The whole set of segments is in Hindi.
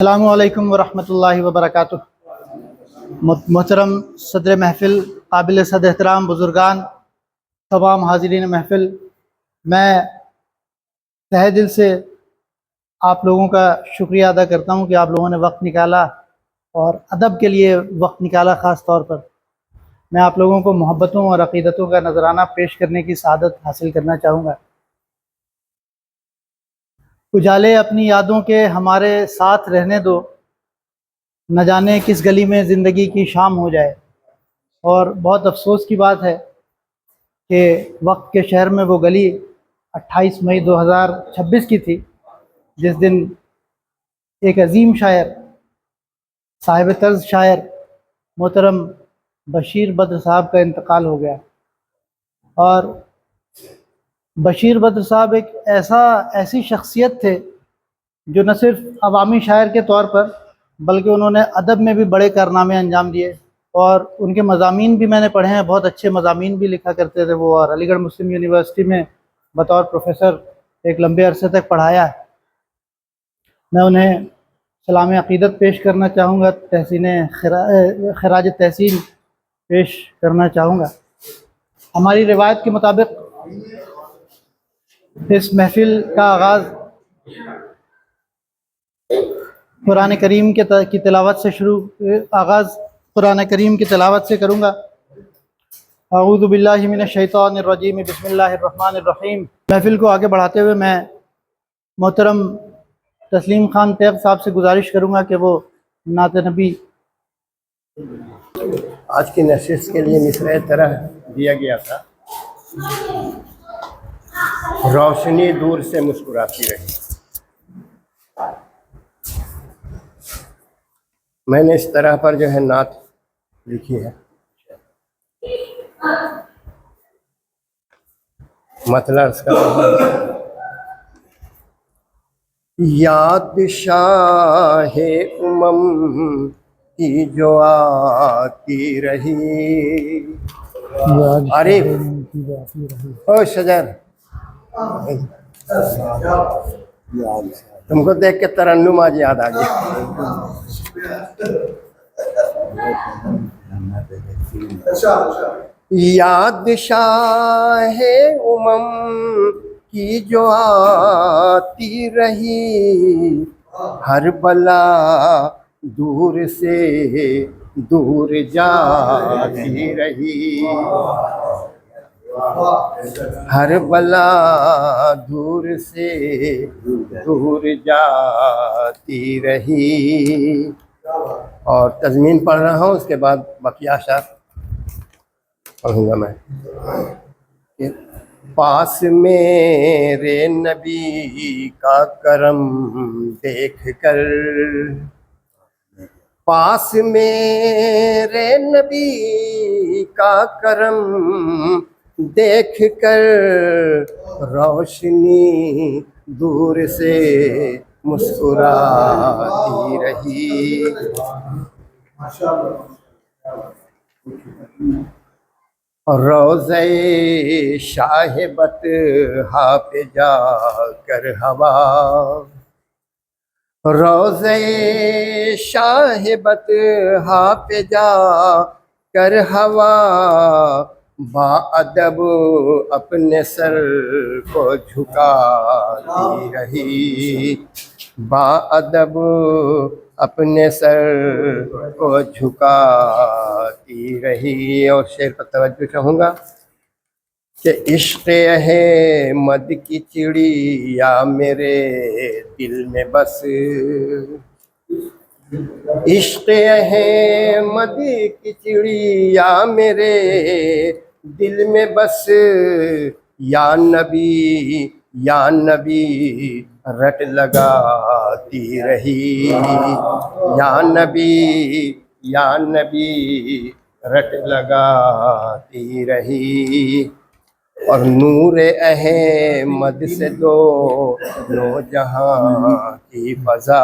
अस्सलामु अलैकुम वरहमतुल्लाहि वबरकातुह। मोहतरम सदर महफ़िल, काबिल सद एहतराम बुज़ुर्गान, तमाम हाज़रीन महफ़िल, मैं तहे दिल से आप लोगों का शुक्रिया अदा करता हूँ कि आप लोगों ने वक्त निकाला और अदब के लिए वक्त निकाला। ख़ास तौर पर मैं आप लोगों को मोहब्बतों और अक़ीदतों का नजराना पेश करने की सआदत हासिल करना चाहूँगा। उजाले अपनी यादों के हमारे साथ रहने दो, न जाने किस गली में ज़िंदगी की शाम हो जाए। और बहुत अफसोस की बात है कि वक्त के शहर में वो गली 28 मई 2026 की थी, जिस दिन एक अजीम शायर, साहिब तर्ज शायर मोहतरम बशीर बद्र साहब का इंतकाल हो गया। और बशीर बद्र साहब एक ऐसी शख्सियत थे जो न सिर्फ अवामी शायर के तौर पर बल्कि उन्होंने अदब में भी बड़े कारनामे अंजाम दिए। और उनके मज़ामीन भी मैंने पढ़े हैं, बहुत अच्छे मज़ामीन भी लिखा करते थे वो। और अलीगढ़ मुस्लिम यूनिवर्सिटी में बतौर प्रोफेसर एक लंबे अरसे तक पढ़ाया है। मैं उन्हें सलाम अक़ीदत पेश करना चाहूँगा, खराज तहसीन पेश करना चाहूँगा। हमारी रिवायत के मुताबिक इस महफ़िल का आगाज़ कुरान करीम की तिलावत से कुरान करीम की तिलावत से करूँगा। अऊज़ु बिल्लाहि मिनश शैतानिर रजीम, बिस्मिल्लाहिर रहमानिर रहीम। महफ़िल को आगे बढ़ाते हुए मैं मोहतरम तस्लीम खान तैयब साहब से गुजारिश करूँगा कि वो नात नबी। आज की नशिस्त के लिए मिसरे तरह दिया गया था, रोशनी दूर से मुस्कुराती रही। मैंने इस तरह पर जो है नात लिखी है। मतलब इसका याद शाहे उमम की जो आती रही। अरे ओ शजर, तुमको देख के तरन्नुम आज याद आ गया। याद शाहे उमम की जो आती रही, हर बला दूर से दूर जाती रही। हर बला दूर से दूर जाती रही। और तज़मीन पढ़ रहा हूँ, उसके बाद बकिया अशार पढ़ूँगा मैं। पास मेरे नबी का करम देख कर, पास मेरे नबी का करम देख कर, रोशनी दूर से मुस्कुराती रही। रोज़े शाहिबत हा पे जाकर हवा, रोज़े शाहिबत हा पे जाकर हवा, बाअदब अपने सर को झुकाती रही। बाअदब अपने सर को झुकाती रही। और शेर पर तवज्जो चाहूँगा कि इश्क़ है मद की चिड़िया मेरे दिल में बस, इश्क़ है मद की चिड़िया मेरे दिल में बस, या नबी रट लगाती रही। या नबी रट लगाती रही। और नूर अहमद से दोनों जहां की फ़ज़ा,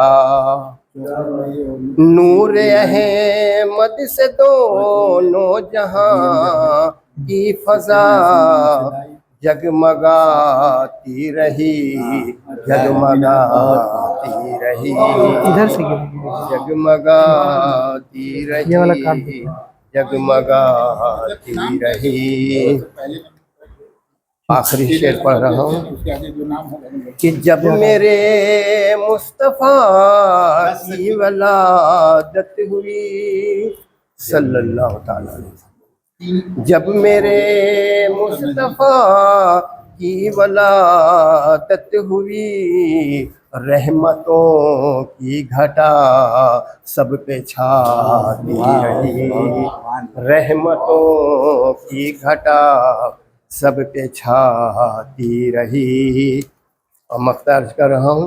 नूर अहमद से दोनों जहां की फ़ज़ा, जगमगाती रही, जगमगाती रही, इधर से गिरेगी। जगमगाती ये वाला काट रही, दो। जगमगाती रही। आखिरी शेर पढ़ रहा हूँ कि जब मेरे मुस्तफ़ा की वलादत हुई, सल्लल्लाहु ताला अलैहि वसल्लम, जब मेरे मुस्तफ़ा की वलादत हुई, रहमतों की घटा सब पे छाती रही, रहमतों की घटा सब पे छाती रही। और मख्तार कर रहा हूँ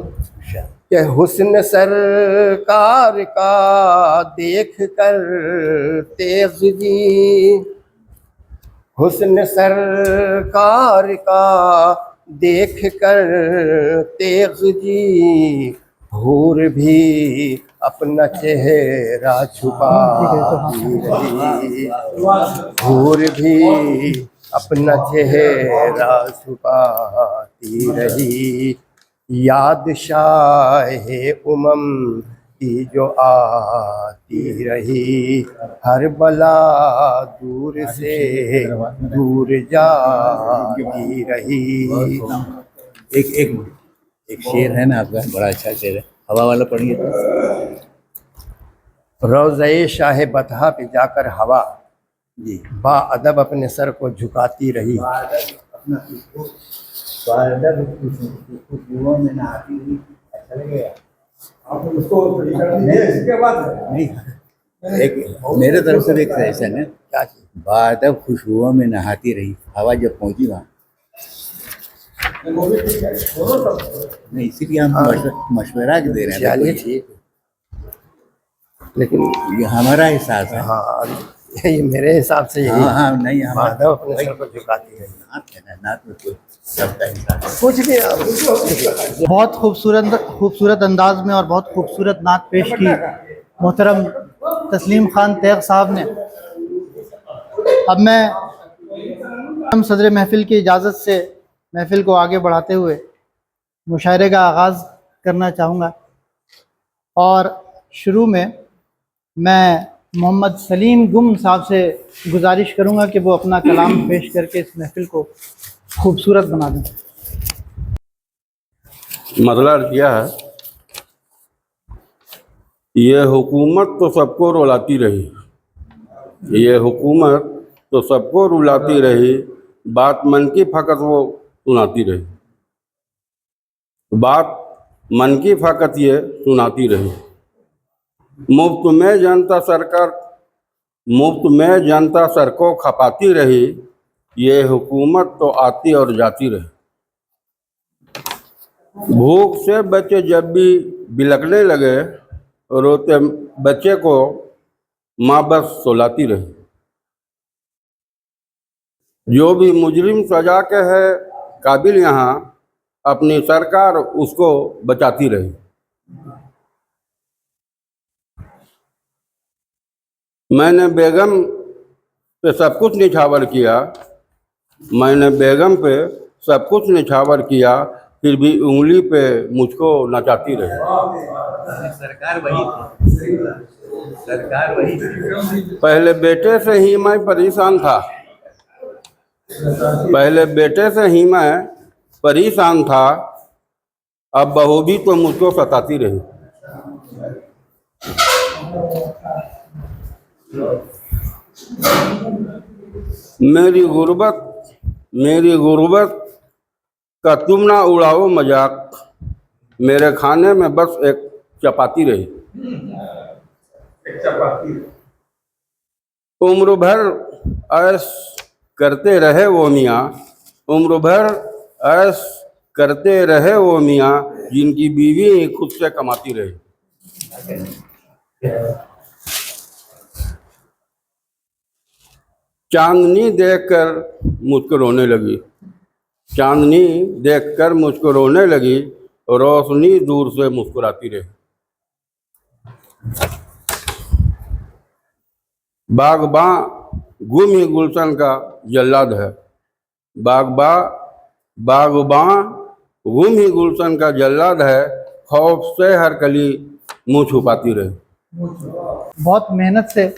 कि हुस्न सरकार का देख कर तेज जी, हुस्न सरकार का देख कर तेज जी, हूर भी अपना चेहरा छुपाती रही, हूर भी अपना चेहरा छुपाती रही। याद शाहे उमम की जो आती रही, हर बला दूर से दूर जाती रही। एक एक एक शेर है ना आपका, बड़ा अच्छा शेर है, हवा वाला पढ़िए तो। रोज़े शाह बतहा पे जाकर हवा जी। बाअदब अपने सर को झुकाती रही, खुशबुओं में नहाती हुई, अच्छा लगेगा आप उसको। इसके बाद नहीं, एक मेरे तरफ से भी एक सजेशन है। क्या चीज़? बादब खुशबुओं में नहाती रही, हवा जब पहुंची वहाँ, नहीं इसीलिए हम मशवरा दे रहे हैं। चलिए ठीक है, लेकिन ये हमारा एहसास है। हाँ ये मेरे हिसाब से यही हाँ हाँ, नहीं हमारा बादब अपने सर को झुकाती है। नात है ना, नात में कोई सबका एहसास है। कुछ भी आप बहुत खूबसूरत अंदाज में और बहुत खूबसूरत नात पेश की मोहतरम तस्लीम खान तैग साहब ने। अब मैं हम सदर महफिल की इजाज़त से महफिल को आगे बढ़ाते हुए मुशायरे का आगाज़ करना चाहूँगा। और शुरू में मैं मोहम्मद सलीम गुम साहब से गुजारिश करूँगा कि वो अपना कलाम पेश करके इस महफिल को खूबसूरत बना दें। मसला किया है, ये हुकूमत तो सबको रुलाती रही, ये हुकूमत तो सबको रुलाती रही, बात मन की फ़कत वो सुनाती रही, बात मन की फ़कत ये सुनाती रही। मुफ्त में जनता सर को खपाती रही, ये हुकूमत तो आती और जाती रही। भूख से बच्चे जब भी बिलखने लगे, रोते बच्चे को माँ बस सुलाती रही। जो भी मुजरिम सजा के है काबिल यहाँ, अपनी सरकार उसको बचाती रही। मैंने बेगम पे सब कुछ निछावर किया, मैंने बेगम पे सब कुछ निछावर किया, फिर भी उंगली पे मुझको नचाती रही। सरकार वही थी, सरकार वही थी। पहले बेटे से ही मैं परेशान था, पहले बेटे से ही मैं परेशान था, अब बहू भी तो मुझको सताती रही। मेरी गुर्बत का तुम ना उड़ाओ मजाक, मेरे खाने में बस एक चपाती रही। उम्र भर ऐश करते रहे वो मियाँ, उम्र भर ऐश करते रहे वो मियाँ, जिनकी बीवी खुद से कमाती रही। चांदनी देखकर मुझको रोने लगी, चांदनी देखकर मुझको रोने लगी, रोशनी दूर से मुस्कुराती रही। बागबां गुम ही गुलशन का जल्लाद है, बागबां बागबां गुम ही गुलशन का जल्लाद है, खौफ से हर कली मुंह छुपाती रहे। बहुत मेहनत से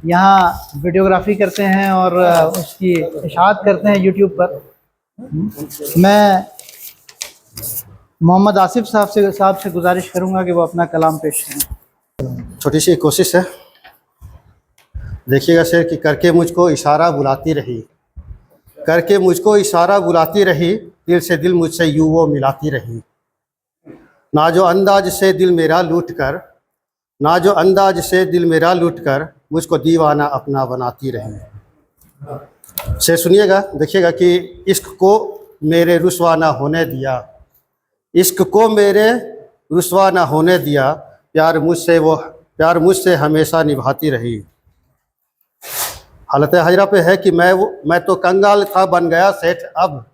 यहाँ वीडियोग्राफी करते हैं और उसकी इशाअत करते हैं यूट्यूब पर। मैं मोहम्मद आसिफ साहब से गुजारिश करूँगा कि वो अपना कलाम पेश करें। छोटी सी कोशिश है, देखिएगा शेर कि करके मुझको इशारा बुलाती रही, करके मुझको इशारा बुलाती रही, दिल से दिल मुझसे यूँ वो मिलाती रही। ना जो अंदाज से दिल मेरा लूट कर, ना जो अंदाज से दिल मेरा लूट कर मुझको दीवाना अपना बनाती रही। शेर सुनिएगा, देखिएगा कि इश्क को मेरे रुसवा ना होने दिया, इश्क को मेरे रुसवा ना होने दिया, प्यार मुझसे हमेशा निभाती रही। हालत हजरा पे है कि मैं तो कंगाल था बन गया सेठ अब,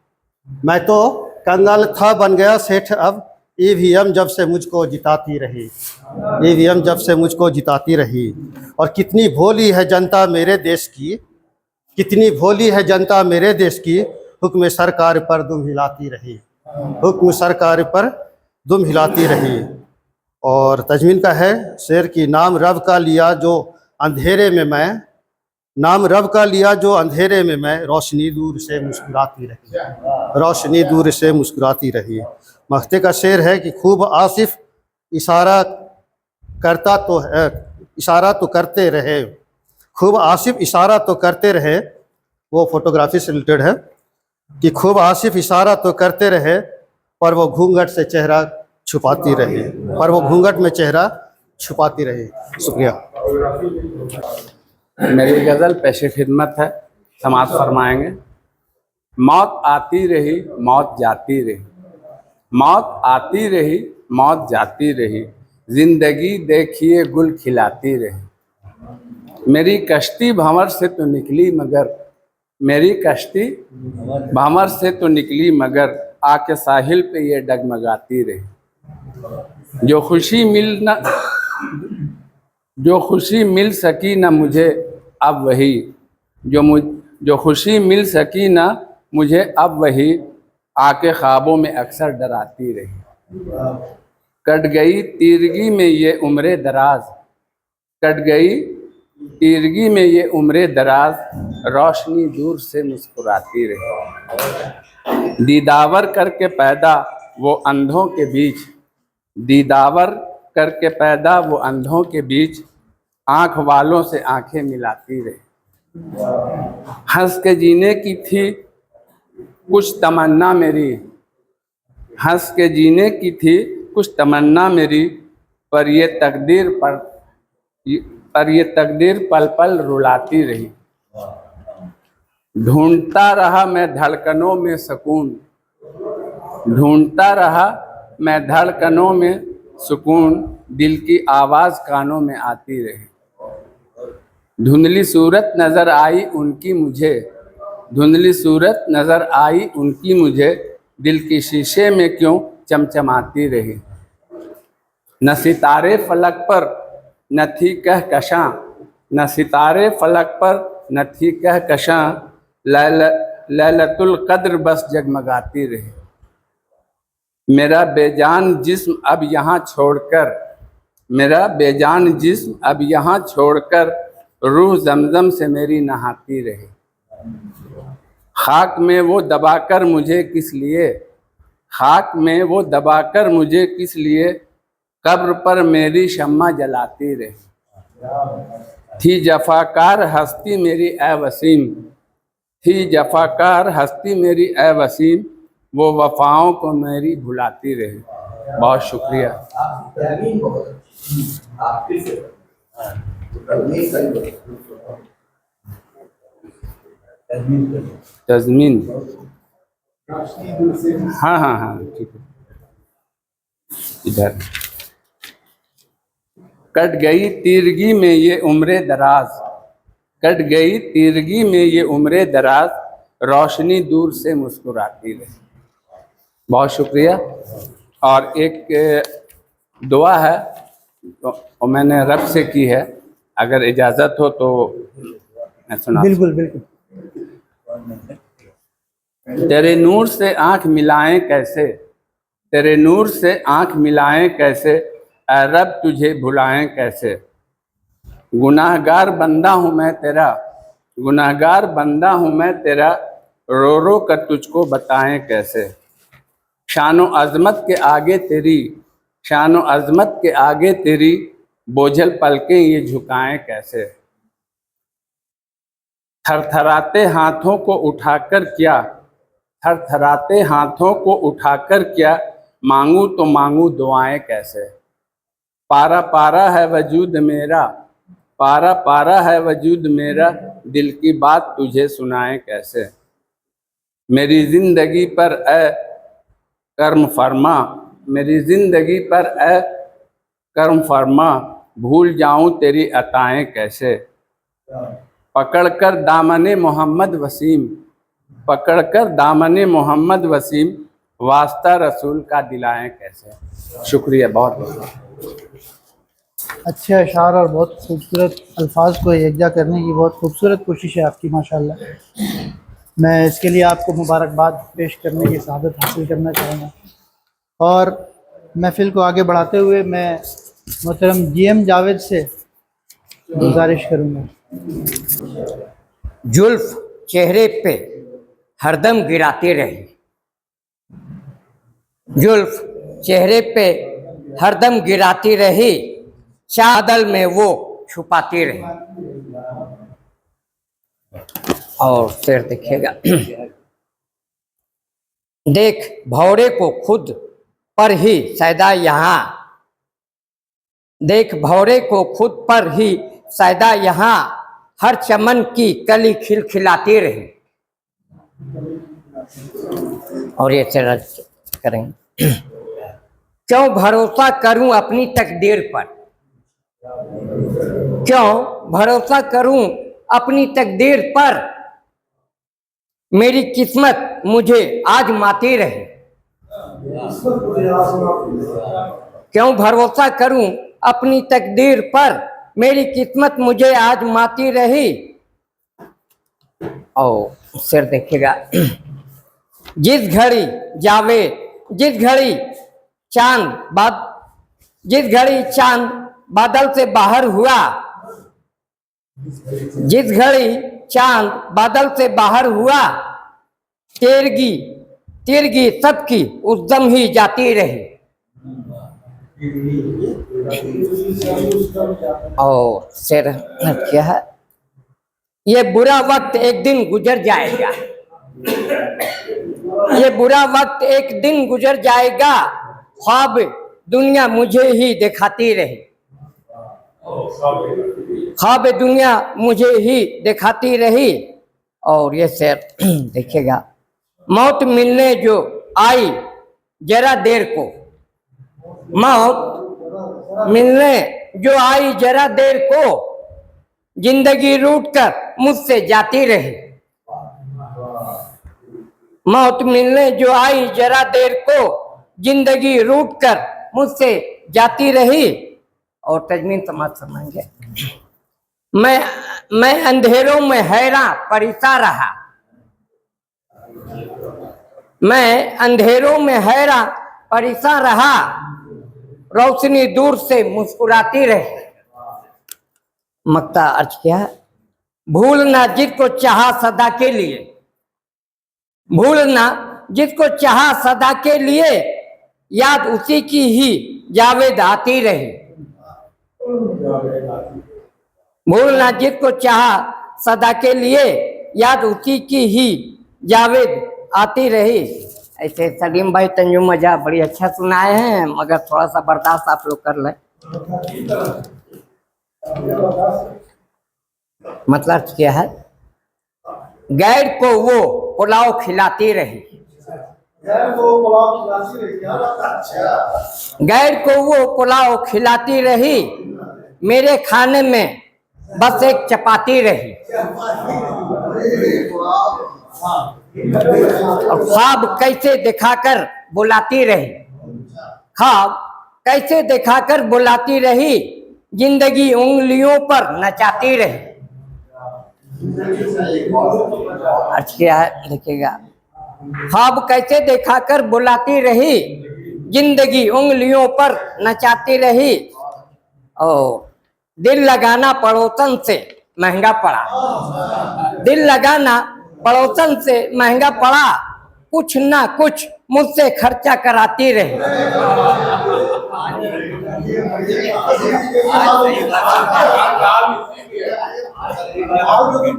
मैं तो कंगाल था बन गया सेठ अब, ईवीएम जब से मुझको जिताती रही, ईवीएम जब से मुझको जिताती रही। और कितनी भोली है जनता मेरे देश की, कितनी भोली है जनता मेरे देश की, हुक्म सरकार पर दुम हिलाती रही, हुक्म सरकार पर दुम हिलाती रही। और तजमीन का है शेर की नाम रब का लिया जो अंधेरे में मैं, नाम रब का लिया जो अंधेरे में मैं, रोशनी दूर से मुस्कुराती रही, रोशनी दूर से मुस्कुराती रही। मख्ते का शेर है कि खूब आसिफ इशारा करता तो है, इशारा तो करते रहे, खूब आसिफ इशारा तो करते रहे। वो फोटोग्राफी से रिलेटेड है कि खूब आसिफ इशारा तो करते रहे, पर वो घूंघट से चेहरा छुपाती रही, पर वो घूंघट में चेहरा छुपाती रही। शुक्रिया। मेरी गज़ल पेश खिदमत है, समाअत फरमाएंगे। मौत आती रही मौत जाती रही, मौत आती रही मौत जाती रही, जिंदगी देखिए गुल खिलाती रही। मेरी कश्ती भंवर से तो निकली मगर, मेरी कश्ती भंवर से तो निकली मगर, आके साहिल पे ये डगमगाती रही। जो खुशी मिल सकी ना मुझे अब वही, जो खुशी मिल सकी ना मुझे अब वही, आके ख्वाबों में अक्सर डराती रही। कट गई तीरगी में ये उम्रे दराज, कट गई तीरगी में ये उम्रे दराज, रोशनी दूर से मुस्कुराती रही। दीदावर करके पैदा वो अंधों के बीच, दीदावर करके पैदा वो अंधों के बीच, आँख वालों से आंखें मिलाती रही। हंस के जीने की थी कुछ तमन्ना मेरी, हंस के जीने की थी कुछ तमन्ना मेरी, पर ये तकदीर पल पल रुलाती रही। ढूंढता रहा मैं धड़कनों में सुकून, ढूंढता रहा मैं धड़कनों में सुकून, दिल की आवाज़ कानों में आती रही। धुंधली सूरत नज़र आई उनकी मुझे, धुंधली सूरत नज़र आई उनकी मुझे, दिल के शीशे में क्यों चमचमाती रही। न सितारे फलक पर न थी कहकशां, न सितारे फलक पर न थी कहकशां, लैलतुल कद्र बस जगमगाती रही। मेरा बेजान जिस्म अब यहाँ छोड़कर, मेरा बेजान जिस्म अब यहाँ छोड़कर, रूह जमजम से मेरी नहाती रही। खाक में वो दबाकर मुझे किस लिए, खाक में वो दबाकर मुझे किस लिए, कब्र पर मेरी शम्मा जलाती रही। थी जफाकार हस्ती मेरी ए वसीम, थी जफाकार हस्ती मेरी ए वसीम, वो वफ़ाओं को मेरी भुलाती रही। बहुत शुक्रिया। तज़मीन, हाँ हाँ हाँ ठीक है। इधर कट गई तीरगी में ये उम्रे दराज, कट गई तीरगी में ये उम्रे दराज, रोशनी दूर से मुस्कुराती रही। बहुत शुक्रिया। और एक दुआ है तो मैंने रब से की है, अगर इजाज़त हो तो मैं सुना। बिल्कुल बिल्कुल। तेरे नूर से आंख मिलाएं कैसे, तेरे नूर से आंख मिलाएं कैसे, ऐ रब तुझे भुलाएं कैसे। गुनाहगार बंदा हूँ मैं तेरा, गुनाहगार बंदा हूँ मैं तेरा, रो रो कर तुझको बताएं कैसे। शानो अज़मत के आगे तेरी, शानो अज़मत के आगे तेरी, बोझल पलकें ये झुकाएं कैसे। थरथराते हाथों को उठाकर क्या, थरथराते हाथों को उठाकर क्या, मांगू तो मांगू दुआएं कैसे। पारा पारा है वजूद मेरा, पारा पारा है वजूद मेरा, दिल की बात तुझे सुनाएं कैसे। मेरी ज़िंदगी पर ए कर्म फरमा, मेरी ज़िंदगी पर ए कर्म फरमा, भूल जाऊं तेरी अताएं कैसे। पकड़कर दामने मोहम्मद वसीम, पकड़कर दामने मोहम्मद वसीम, वास्ता रसूल का दिलाएं कैसे। शुक्रिया बहुत बहुत। अच्छे अशार और बहुत खूबसूरत अल्फाज को यकजा करने की बहुत खूबसूरत कोशिश है आपकी माशाल्लाह। मैं इसके लिए आपको मुबारकबाद पेश करने की सआदत हासिल करना चाहूँगा। और महफ़िल को आगे बढ़ाते हुए मैं मोहतरम GM जावेद से गुजारिश करूँगा। जुल्फ चेहरे पे हरदम गिराती रही, जुल्फ चेहरे पे हरदम गिराती रही, चादर में वो छुपाती रही। और फिर देखिएगा, देख भौरे को खुद पर ही सैदा यहाँ, देख भौरे को खुद पर ही सैदा यहाँ, हर चमन की कली खिलखिलाती रही। और ये चला करेंगे। क्यों भरोसा करूं अपनी तकदीर पर, क्यों भरोसा करूं अपनी तकदीर पर, मेरी किस्मत मुझे आजमाती रहे। क्यों भरोसा करूं अपनी तकदीर पर, मेरी किस्मत मुझे आजमाती रही। और सिर देखिएगा, जिस घड़ी जावे, जिस घड़ी चांद बाद, जिस घड़ी चांद बादल से बाहर हुआ, जिस घड़ी चांद बादल से बाहर हुआ, तेरगी तिरगी सबकी उस दम ही जाती रही। और सिर क्या है, ये बुरा वक्त एक दिन गुजर जाएगा, ये बुरा वक्त एक दिन गुजर जाएगा, ख्वाब दुनिया मुझे ही दिखाती रही, ख्वाब दुनिया मुझे ही दिखाती रही। और ये शेर देखिएगा, मौत मिलने जो आई जरा देर को, मौत मिलने जो आई जरा देर को, जिंदगी रूठ कर मुझसे जाती रही। मौत मिलने जो आई जरा देर को, जिंदगी रूठ कर मुझसे जाती रही। और तजमीन समाज समझेंगे, मैं अंधेरों में हैरान परेशान रहा, मैं अंधेरों में हैरान परेशान रहा, रोशनी दूर से मुस्कुराती रही। मक्ता अर्ज क्या है, भूलना जिसको चाहा सदा के लिए, भूलना जिसको चाहा सदा के लिए, याद उसी की ही जावेद आती रही। भूलना जिसको चाहा सदा के लिए, याद उसी की ही जावेद आती रही। ऐसे सलीम भाई तंजुम मजा बड़ी अच्छा सुनाए हैं, मगर थोड़ा सा बर्दाश्त आप लोग कर लें। मतलब क्या है, गैर को वो पुलाव खिलाती रही, गैर को वो पुलाव खिलाती रही, मेरे खाने में बस एक चपाती रही। और ख्वाब कैसे दिखाकर बुलाती रही, ख्वाब कैसे दिखाकर बुलाती रही, जिंदगी उंगलियों पर नचाती रही। अच्छा है देखिएगा, ख्वाब कैसे दिखाकर बुलाती रही, जिंदगी उंगलियों पर नचाती रही। और दिल लगाना पड़ोसन से महंगा पड़ा, दिल लगाना पड़ोसन से महंगा पड़ा, कुछ ना कुछ मुझसे खर्चा कराती रही।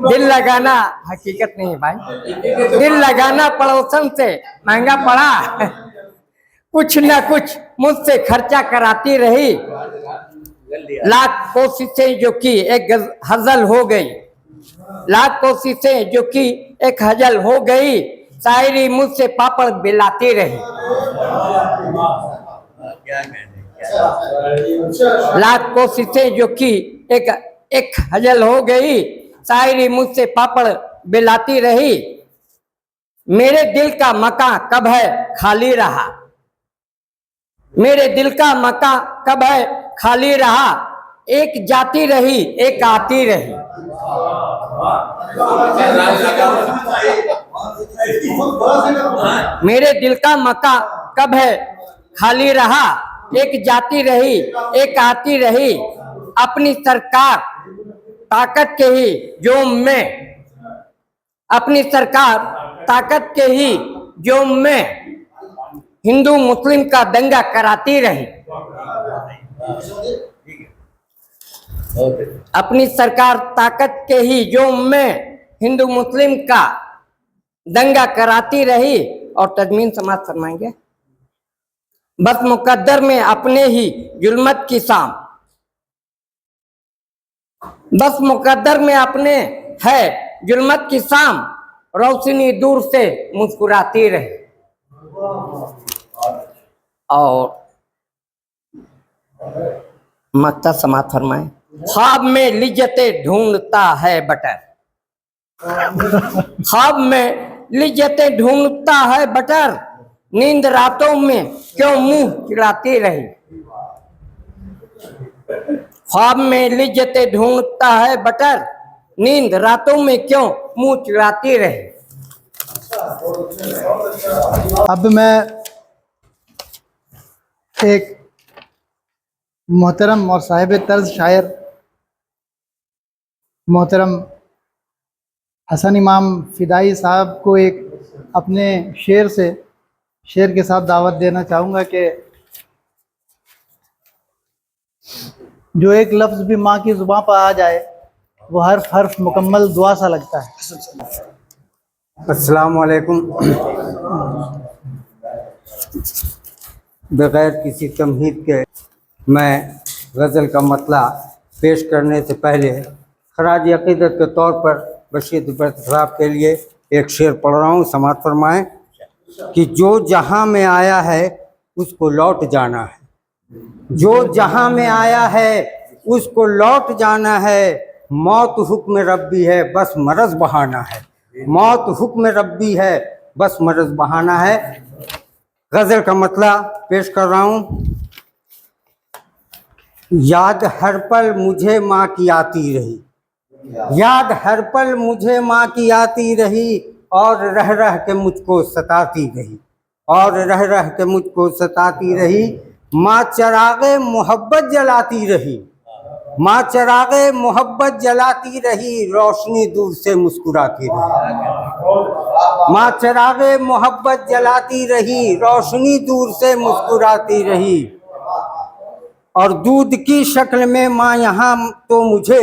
दिल लगाना हकीकत नहीं है भाई, दिल लगाना पड़ोसन से महंगा पड़ा, कुछ ना कुछ मुझसे खर्चा कराती रही। लाख कोशिशें जो की एक हजल हो गई, लाख कोशिशें जो की एक हजल हो गई, शायरी मुझसे पापड़ बिलाती रही। लाख कोशिशें जो की एक हजल हो गई, शायरी मुझसे पापड़ बिलाती रही। मेरे दिल का मकान कब है खाली रहा, मेरे दिल का मकान कब है खाली रहा, एक जाती रही एक आती रही। मेरे दिल का मकान कब है खाली रहा, एक जाती रही एक आती रही। अपनी सरकार ताकत के ही जोम में, अपनी सरकार ताकत के ही जोम में हिंदू मुस्लिम का दंगा कराती रही। अपनी सरकार ताकत के ही जोम में हिंदू मुस्लिम का दंगा कराती रही। और तजमीन समाप्त फरमाएंगे। बस मुकद्दर में अपने ही जुल्मत की शाम, बस मुकद्दर में अपने है जुल्मत की शाम, रोशनी दूर से मुस्कुराती रही। और मक्ता समाप्त फरमाए। ख्वाब में लिज्जतें ढूंढता है बटर, ख्वाब में लिज्जतें ढूंढता है बटर, नींद रातों में क्यों मुंह चिढ़ाती रही। ख्वाब में लिज्जतें ढूंढता है बटर, नींद रातों में क्यों मुंह चिढ़ाती रही। अब मैं एक मोहतरम और साहिब तर्ज शायर मोहतरम हसन इमाम फिदाई साहब को एक अपने शेर के साथ दावत देना चाहूँगा कि जो एक लफ्ज़ भी माँ की ज़ुबान पर आ जाए वो हर्फ मुकम्मल दुआ सा लगता है। अस्सलाम वालेकुम। बग़ैर किसी तमहीद के मैं गज़ल का मतला पेश करने से पहले खराज अक़ीदत के तौर पर बशीर साहब के लिए एक शेर पढ़ रहा हूँ, समाअत फरमाएँ कि जो जहाँ में आया है उसको लौट जाना है, जो जहाँ में आया है उसको लौट जाना है, मौत हुक्म रब्बी है बस मरज़ बहाना है, मौत हुक्म रब्बी है बस मरज़ बहाना है। गज़ल का मतला पेश कर रहा हूँ। याद हर पल मुझे माँ की आती रही, याद हर पल मुझे माँ की आती रही, और रह रह के मुझको सताती रही, और रह रह के मुझको सताती रही। माँ चिराग़े मोहब्बत जलाती रही, माँ चिराग़े मोहब्बत जलाती रही, रोशनी दूर से मुस्कुराती रही। माँ चिराग़े मोहब्बत जलाती रही, रोशनी दूर से मुस्कुराती रही। और दूध की शक्ल में माँ यहाँ तो मुझे,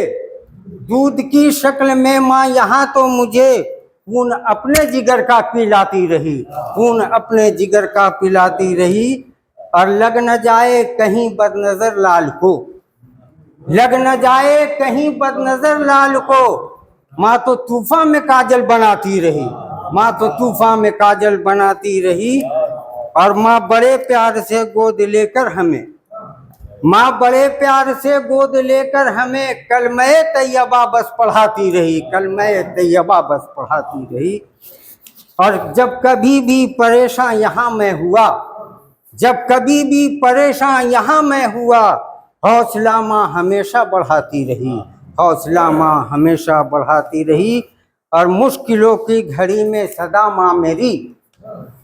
दूध की शक्ल में माँ यहाँ तो मुझे खून अपने जिगर का पिलाती रही, खून अपने जिगर का पिलाती रही। और लग न जाए कहीं बदनज़र लाल को, लग न जाए कहीं बदनज़र लाल को, माँ तो तूफ़ान में काजल बनाती रही, माँ तो तूफ़ान में काजल बनाती रही। और माँ बड़े प्यार से गोद लेकर हमें, माँ बड़े प्यार से गोद लेकर हमें कलमे तैयबा बस पढ़ाती रही, कलमे तैयबा बस पढ़ाती रही। और जब कभी भी परेशान यहाँ मैं हुआ, जब कभी भी परेशान यहाँ मैं हुआ, हौसला माँ हमेशा बढ़ाती रही, हौसला माँ हमेशा बढ़ाती रही। और मुश्किलों की घड़ी में सदा माँ मेरी,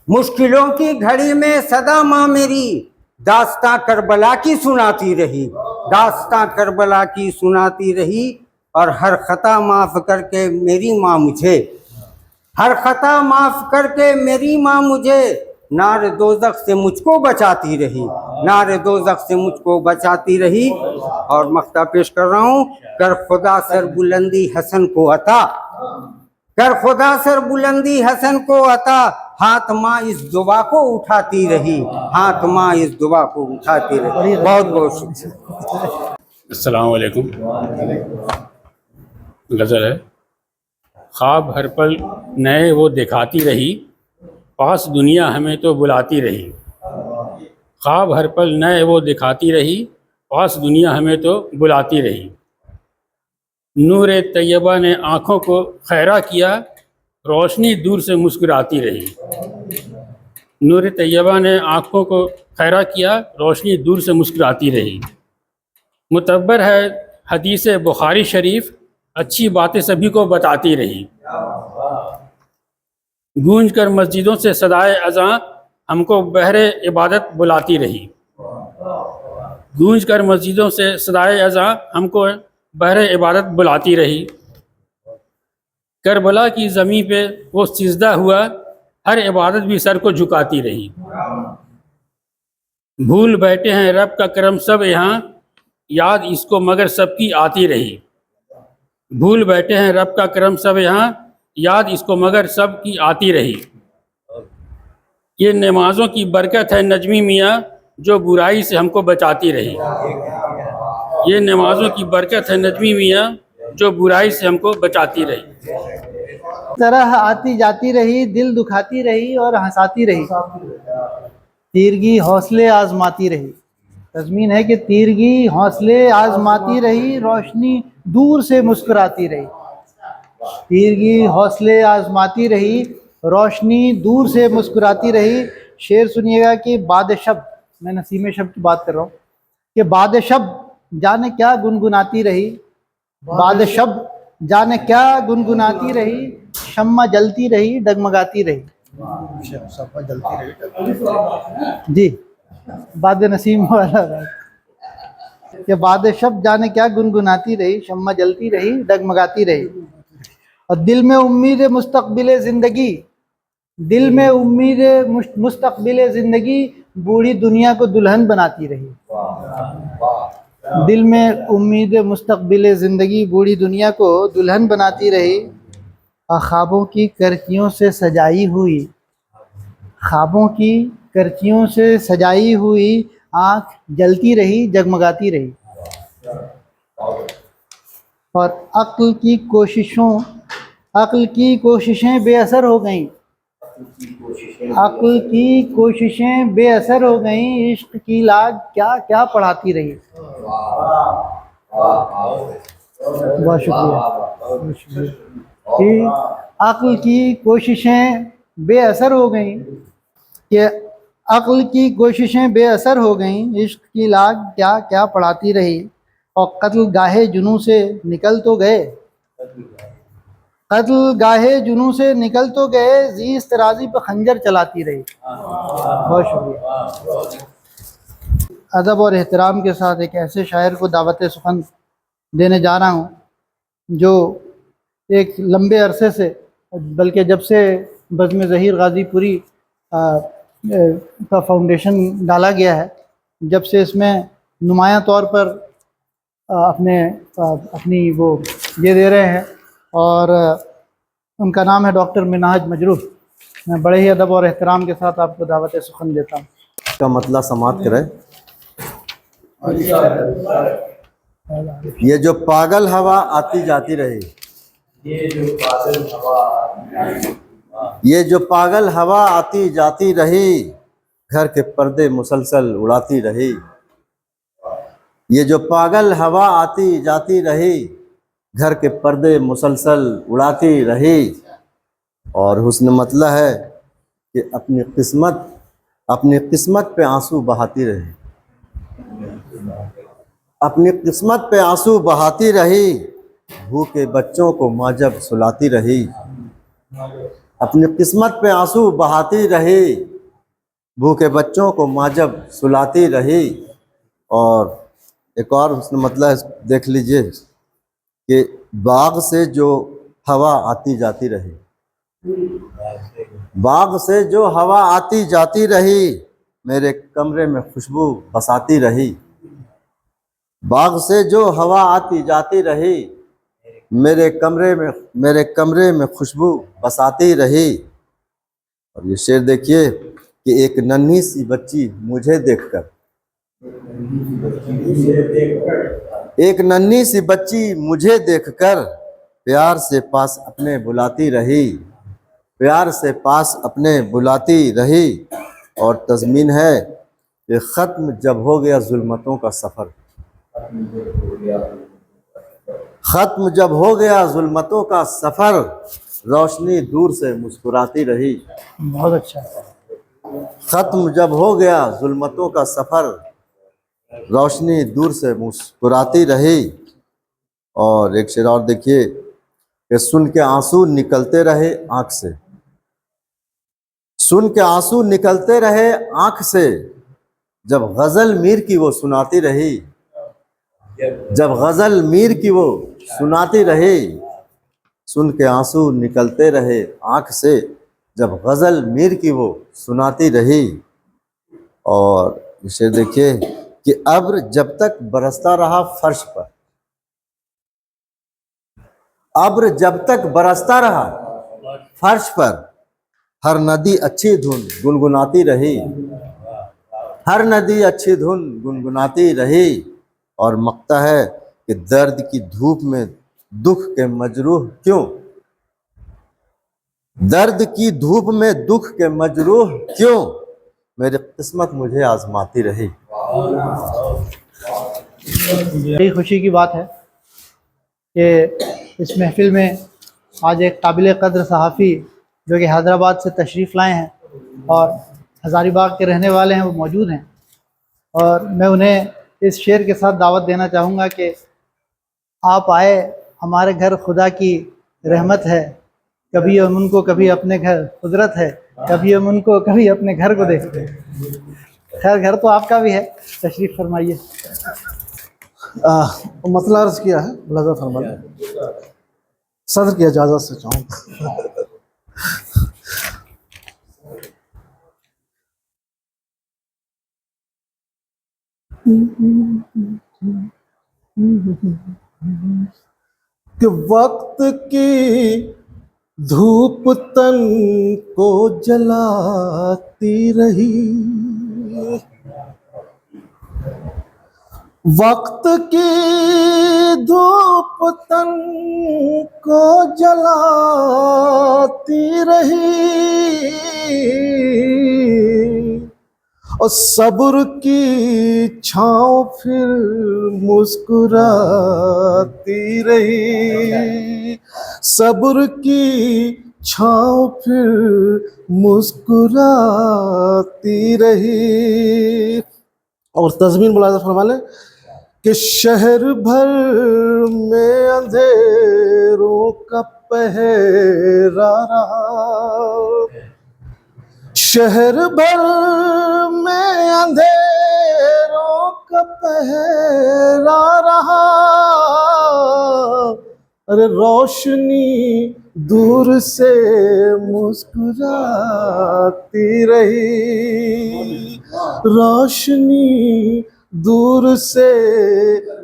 मुश्किलों की घड़ी में सदा माँ मेरी दास्तां करबला की सुनाती रही, दास्तां करबला की सुनाती रही। और हर खता माफ़ करके मेरी माँ मुझे, हर खता माफ़ करके मेरी माँ मुझे नार दोज़ख से मुझको बचाती रही, नार दोज़ख से मुझको बचाती रही। और मख्ता पेश कर रहा हूँ। कर खुदा सर बुलंदी हसन को अता, कर खुदा सर बुलंदी हसन को अता, हाथ माँ इस दुआ को उठाती रही, हाथ माँ इस दुआ को उठाती रही। बहुत बहुत शुक्रिया। अस्सलाम वालेकुम। गज़ल है। ख्वाब हर पल नए वो दिखाती रही, पास दुनिया हमें तो बुलाती रही। ख्वाब हर पल नए वो दिखाती रही, पास दुनिया हमें तो बुलाती रही। नूर तैयबा ने आँखों को खैरा किया, रोशनी दूर से मुस्कुराती रही। नूर तैयबा ने आँखों को खैरा किया, रोशनी दूर से मुस्कुराती रही। मुतब्बर है हदीस बुखारी शरीफ, अच्छी बातें सभी को बताती रही। गूंज कर मस्जिदों से सदाए अज़ां, हमको बहरे इबादत बुलाती रही। गूंज कर मस्जिदों से सदाए अज़ां, हमको बहरे इबादत बुलाती रही। करबला की ज़मीं पे वो सिजदा हुआ, हर इबादत भी सर को झुकाती रही। भूल बैठे हैं रब का करम सब यहाँ, याद इसको मगर सबकी आती रही। भूल बैठे हैं रब का करम सब यहाँ, याद इसको मगर सबकी आती रही। ये नमाज़ों की बरकत है नजमी मियाँ, जो बुराई से हमको बचाती रही। ये नमाज़ों की बरकत है नजमी मियाँ, जो बुराई से हमको बचाती रही। तरह आती जाती रही, दिल दुखाती रही और हंसाती रही। तीरगी हौसले आजमाती रही। तज़मीन है कि तीरगी हौसले आजमाती रही, रोशनी दूर से मुस्कुराती रही। तीरगी हौसले आजमाती रही, रोशनी दूर से मुस्कुराती रही। शेर सुनिएगा कि बाद शब, मैं नसीम शब की बात कर रहा हूँ, कि बाद शब जाने क्या गुनगुनाती रही, बाद शब जाने क्या गुनगुनाती रही, शम्मा जलती रही डगमगाती रही। जी, बाद नसीम वाला कि बाद शब जाने क्या गुनगुनाती रही, शम्मा जलती रही डगमगाती रही। और दिल में उम्मीद मुस्तकबिल ज़िंदगी, दिल में उम्मीद मुस्तकबिल ज़िंदगी, बूढ़ी दुनिया को दुल्हन बनाती रही। दिल में उम्मीद मुस्तकबिल ज़िंदगी, बूढ़ी दुनिया को दुल्हन बनाती रही। और ख्वाबों की करचियों से सजाई हुई, ख्वाबों की करचियों से सजाई हुई आँख जलती रही जगमगाती रही। और अक्ल की कोशिशें बेअसर हो गईं, अक्ल की कोशिशें बेअसर हो गईं, इश्क की लाज क्या क्या पढ़ाती रही। बहुत शुक्रिया। कि अक्ल की कोशिशें बेअसर हो गईं, कि अक्ल की कोशिशें बेअसर हो गईं, इश्क की लाज क्या क्या पढ़ाती रही। और कत्ल गाहे जुनूं से निकल तो गए, कत्ल गाहे जुनूं से निकल तो गए, ज़ीस तराजी पर खंजर चलाती रही। बहुत शुक्रिया। अदब और एहतराम के साथ एक ऐसे शायर को दावत सुखन देने जा रहा हूँ जो एक लंबे अरसे से, बल्कि जब से बज़्म ज़हीर गाज़ीपुरी का फाउंडेशन डाला गया है, जब से इसमें नुमायां तौर पर अपनी वो ये दे रहे हैं, और उनका नाम है डॉक्टर मिनहाज मजरूह। मैं बड़े ही अदब और एहतराम के साथ आपको दावत सुखन देता हूँ। का मतलब समाप्त करें। ये जो पागल हवा आती जाती रही, ये जो पागल हवा आती जाती रही, घर के पर्दे मुसलसल उड़ाती रही। ये जो पागल हवा आती जाती रही, घर के पर्दे मुसलसल उड़ाती रही। और हुस्न मतलब है कि अपनी किस्मत पे आंसू बहाती रही, अपनी किस्मत पे आंसू बहाती रही। भूखे बच्चों को माँ जब सुलाती रही, अपनी किस्मत पे आंसू बहाती रही, भूखे बच्चों को माँ जब सुलाती रही। और एक और उसने मतलब देख लीजिए कि बाग से जो हवा आती जाती रही, बाग से जो हवा आती जाती रही, मेरे कमरे में खुशबू बसाती रही। बाग से जो हवा आती जाती रही, मेरे कमरे में खुशबू बसाती रही। और ये शेर देखिए कि एक नन्ही सी बच्ची मुझे देखकर, एक नन्ही सी बच्ची मुझे देखकर प्यार से पास अपने बुलाती रही, प्यार से पास अपने बुलाती रही। और तज़मीन है कि ख़त्म जब हो गया जुल्मतों का सफ़र, ख़त्म जब हो गया जुल्मतों का सफ़र, रोशनी दूर से मुस्कुराती रही। बहुत अच्छा। ख़त्म जब हो गया जुल्मतों का सफ़र, रोशनी दूर से मुस्कुराती रही। और एक शेर और देखिए कि सुन के आंसू निकलते रहे आँख से, सुन के आंसू निकलते रहे आँख से, जब गज़ल मीर की वो सुनाती रही, जब गज़ल मीर की वो सुनाती रही। सुन के आंसू निकलते रहे आँख से, जब गज़ल मीर की वो सुनाती रही। और इसे देखिए कि अब्र जब तक बरसता रहा फर्श पर, अब्र जब तक बरसता रहा फर्श पर, हर नदी अच्छी धुन गुनगुनाती रही, हर नदी अच्छी धुन गुनगुनाती रही। और मक्ता है कि दर्द की धूप में दुख के मजरूह क्यों, दर्द की धूप में दुख के मजरूह क्यों, मेरी किस्मत मुझे आजमाती रही। बड़ी खुशी की बात है कि इस महफ़िल में आज एक काबिल क़द्र सहाफ़ी जो कि हैदराबाद से तशरीफ़ लाए हैं और हज़ारीबाग के रहने वाले हैं, वो मौजूद हैं। और मैं उन्हें इस शेर के साथ दावत देना चाहूँगा कि आप आए हमारे घर, खुदा की रहमत है, कभी हम उनको कभी अपने घर, कुदरत है, कभी हम उनको कभी अपने घर को देखते हैं। खैर घर तो आपका भी है, तशरीफ़ फरमाइए। मसला अर्ज़ किया है, मुलाज़ा फरमाइए। सदर की इजाज़त से चाहूँगा। कि वक्त की धूप तन को जलाती रही, वक्त की धूप तन को जलाती रही, और सब्र की छाँव फिर मुस्कुराती रही, सब्र की छाँव फिर मुस्कुराती रही। और तज़मीन मुलाज़ा फरमा लें कि शहर भर में अंधेरों का पहरा रहा, शहर भर में अंधेरों का पहरा रहा, अरे रोशनी दूर से मुस्कुराती रही, रोशनी दूर से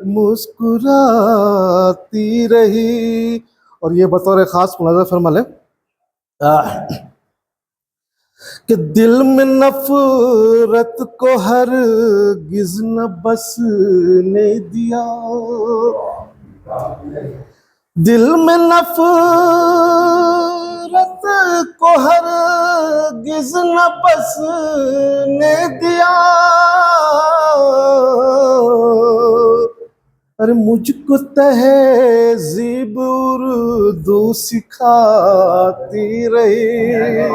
मुस्कुराती रही। और ये बतौर ख़ास मुलाज़ा फरमा लें कि दिल में नफरत को हरगिज़ न बसने दिया, दिल में नफरत को हरगिज़ न बसने दिया, अरे मुझको तहज़ीब उर्दू सिखाती रही,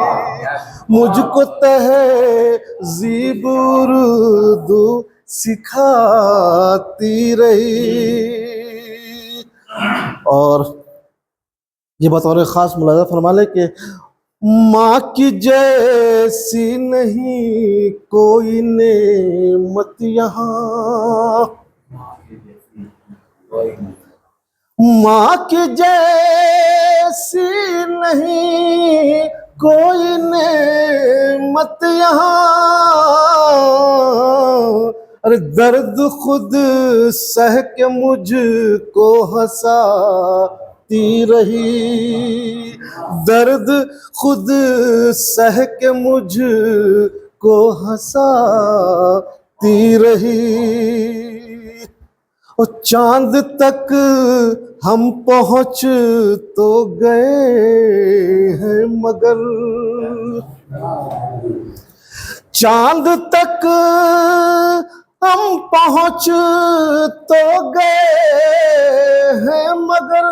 मुझको तहज़ीब उर्दू सिखाती रही। और ये बतौर ख़ास मुलाज़ा फरमा ले कि माँ की जैसी नहीं कोई नेमत यहाँ, माँ की जैसी नहीं कोई नेमत यहाँ। अरे दर्द खुद सह के मुझको हंसाती रही, दर्द खुद सह के मुझको हंसाती रही। और चांद तक हम पहुंच तो गए हैं मगर, चांद तक हम पहुंच तो गए हैं मगर,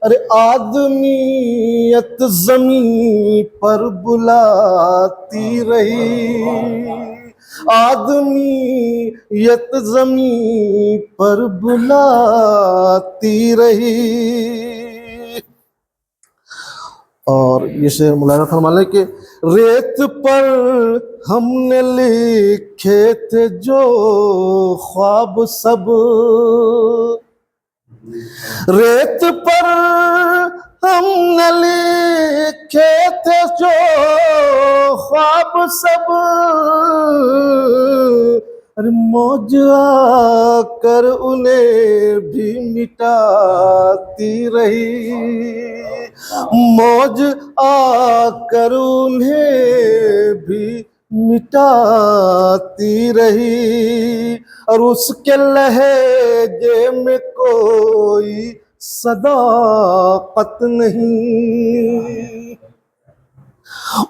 अरे आदमियत जमीन पर बुलाती रही, आदमियत जमीन पर बुलाती रही। और ये शेर मौलाना फरमाने के रेत पर हमने लिखे थे जो ख्वाब सब, रेत पर हमने लिखे थे जो ख्वाब सब, अरे मौज आकर उन्हें भी मिटाती रही, मौज आकर उन्हें भी मिटाती रही। और उसके लहजे में कोई सदाकत नहीं,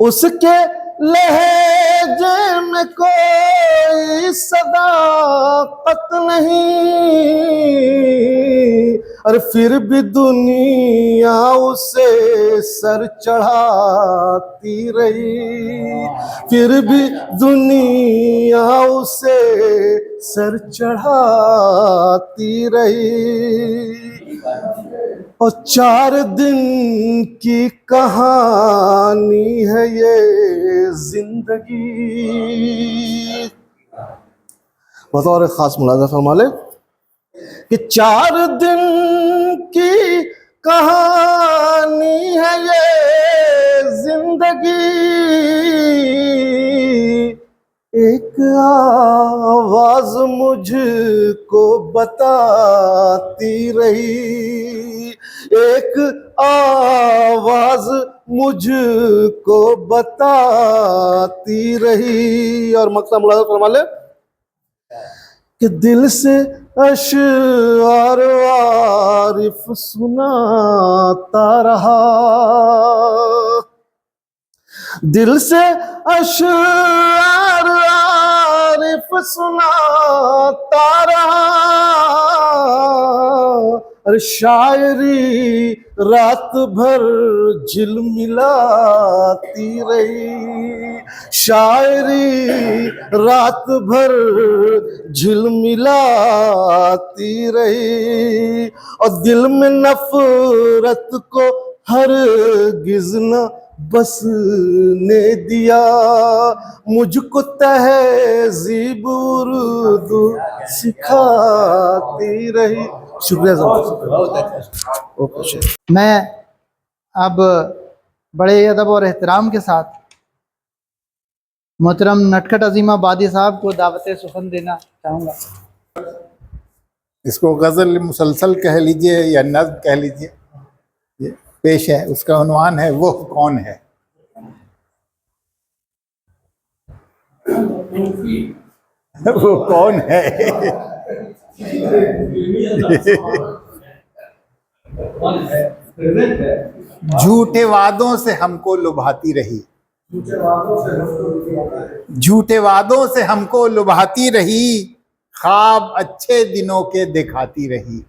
उसके लहजे में कोई सदाकत नहीं। और फिर भी दुनिया उसे सर चढ़ाती रही, फिर भी दुनिया उसे सर चढ़ाती रही। और 4 दिन की कहानी है ये जिंदगी। बतौर खास मुलाज़ा फरमा ले कि 4 दिन की कहानी है ये जिंदगी, एक आवाज मुझको बताती रही, एक आवाज मुझको बताती रही। और मकसद मुलाज़ा फरमा ले कि दिल से अशआर आरिफ सुनाता रहा, दिल से अशआर आरिफ सुनाता रहा। अरे शायरी रात भर झिलमिलाती रही, शायरी रात भर झिलमिलाती रही। और दिल में नफरत को हरगिज़ न बसने दिया, मुझको तहज़ीब उर्दू सिखाती रही। शुक्रिया जनाब। मैं अब बड़े अदब और एहतराम के साथ मोहतरम नटखट अजीमाबादी साहब को दावत सुखन देना चाहूँगा। इसको गज़ल मुसलसल कह लीजिए या नज़्म कह लीजिए, ये पेश है। उसका उन्वान है वो कौन है। वो कौन है। झूठे वादों से हमको लुभाती रही, झूठे वादों से हमको लुभाती रही, ख्वाब अच्छे दिनों के दिखाती रही।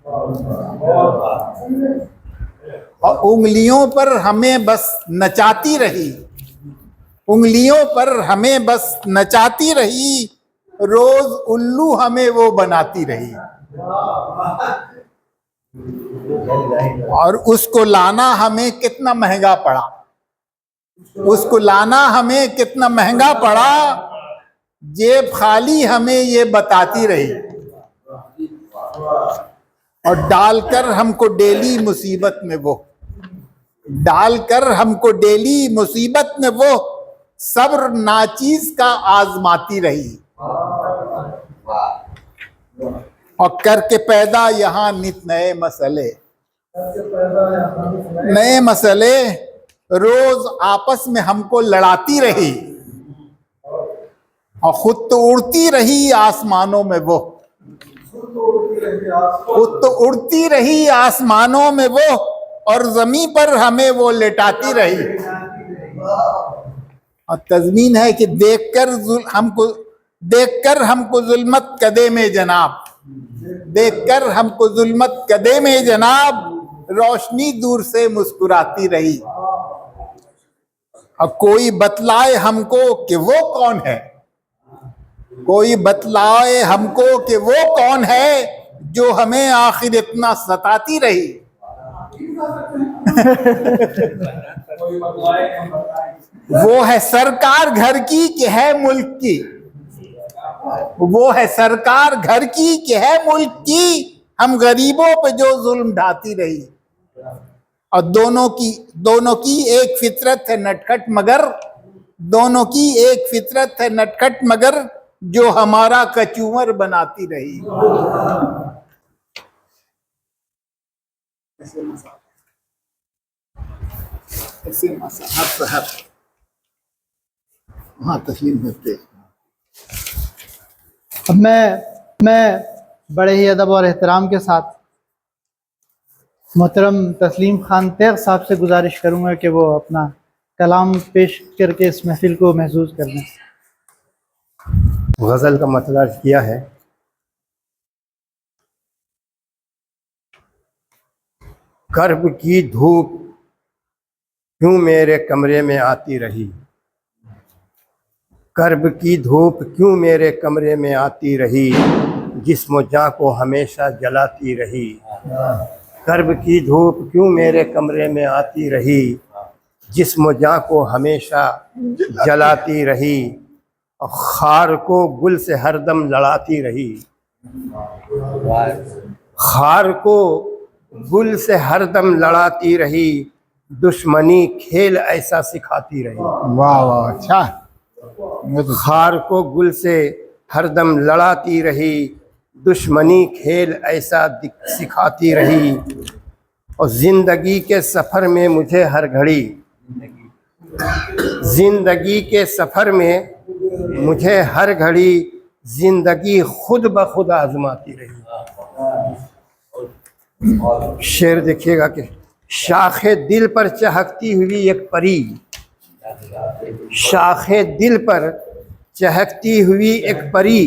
और उंगलियों पर हमें बस नचाती रही, उंगलियों पर हमें बस नचाती रही, रोज उल्लू हमें वो बनाती रही। और उसको लाना हमें कितना महंगा पड़ा, उसको लाना हमें कितना महंगा पड़ा। जेब खाली हमें ये बताती रही और डालकर हमको डेली मुसीबत में वो, डालकर हमको डेली मुसीबत में वो सब्र नाचीज का आजमाती रही। और करके पैदा यहाँ नित नए मसले, नए मसले रोज आपस में हमको लड़ाती रही। और खुद तो उड़ती रही आसमानों में वो, खुद तो उड़ती रही आसमानों में वो, और जमीन पर हमें वो लेटाती रही। और तज़मीन है कि देखकर हमको जुल्मत कदे में जनाब, देखकर हमको जुल्मत कदे में जनाब, रोशनी दूर से मुस्कुराती रही। और कोई बतलाए हमको कि वो कौन है, कोई बतलाए हमको कि वो कौन है जो हमें आखिर इतना सताती रही। वो है सरकार घर की कि है मुल्क की, वो है सरकार घर की कि है मुल्क की, हम गरीबों पे जो जुल्म ढाती रही। और दोनों की एक फितरत है नटखट मगर, दोनों की एक फितरत है नटखट मगर, जो हमारा कचूमर बनाती रही। वहाँ तस्लीम होते। अब मैं बड़े ही अदब और एहतराम के साथ मोहतरम तस्लीम खान तेग साहब से गुजारिश करूँगा कि वो अपना कलाम पेश करके इस महफिल को महसूस कर लें। गज़ल का मतलब किया है, कर्ब की धूप क्यों मेरे कमरे में आती रही, कर्ब की धूप क्यों मेरे कमरे में आती रही, जिस्म जाँ को हमेशा जलाती रही। कर्ब की धूप क्यों मेरे कमरे में आती रही, जिस्म जाँ को हमेशा जलाती रही। और खार को गुल से हरदम लड़ाती रही, खार को गुल से हरदम लड़ाती रही, दुश्मनी खेल ऐसा सिखाती रही। वाह वाह, अच्छा। खार को गुल से हरदम लड़ाती रही, दुश्मनी खेल ऐसा सिखाती रही। और जिंदगी के सफ़र में मुझे हर घड़ी, जिंदगी के सफ़र में मुझे हर घड़ी, जिंदगी खुद ब खुद आजमाती रही। शेर देखिएगा कि शाखे दिल पर चहकती हुई एक परी, शाखे दिल पर चहकती हुई एक परी,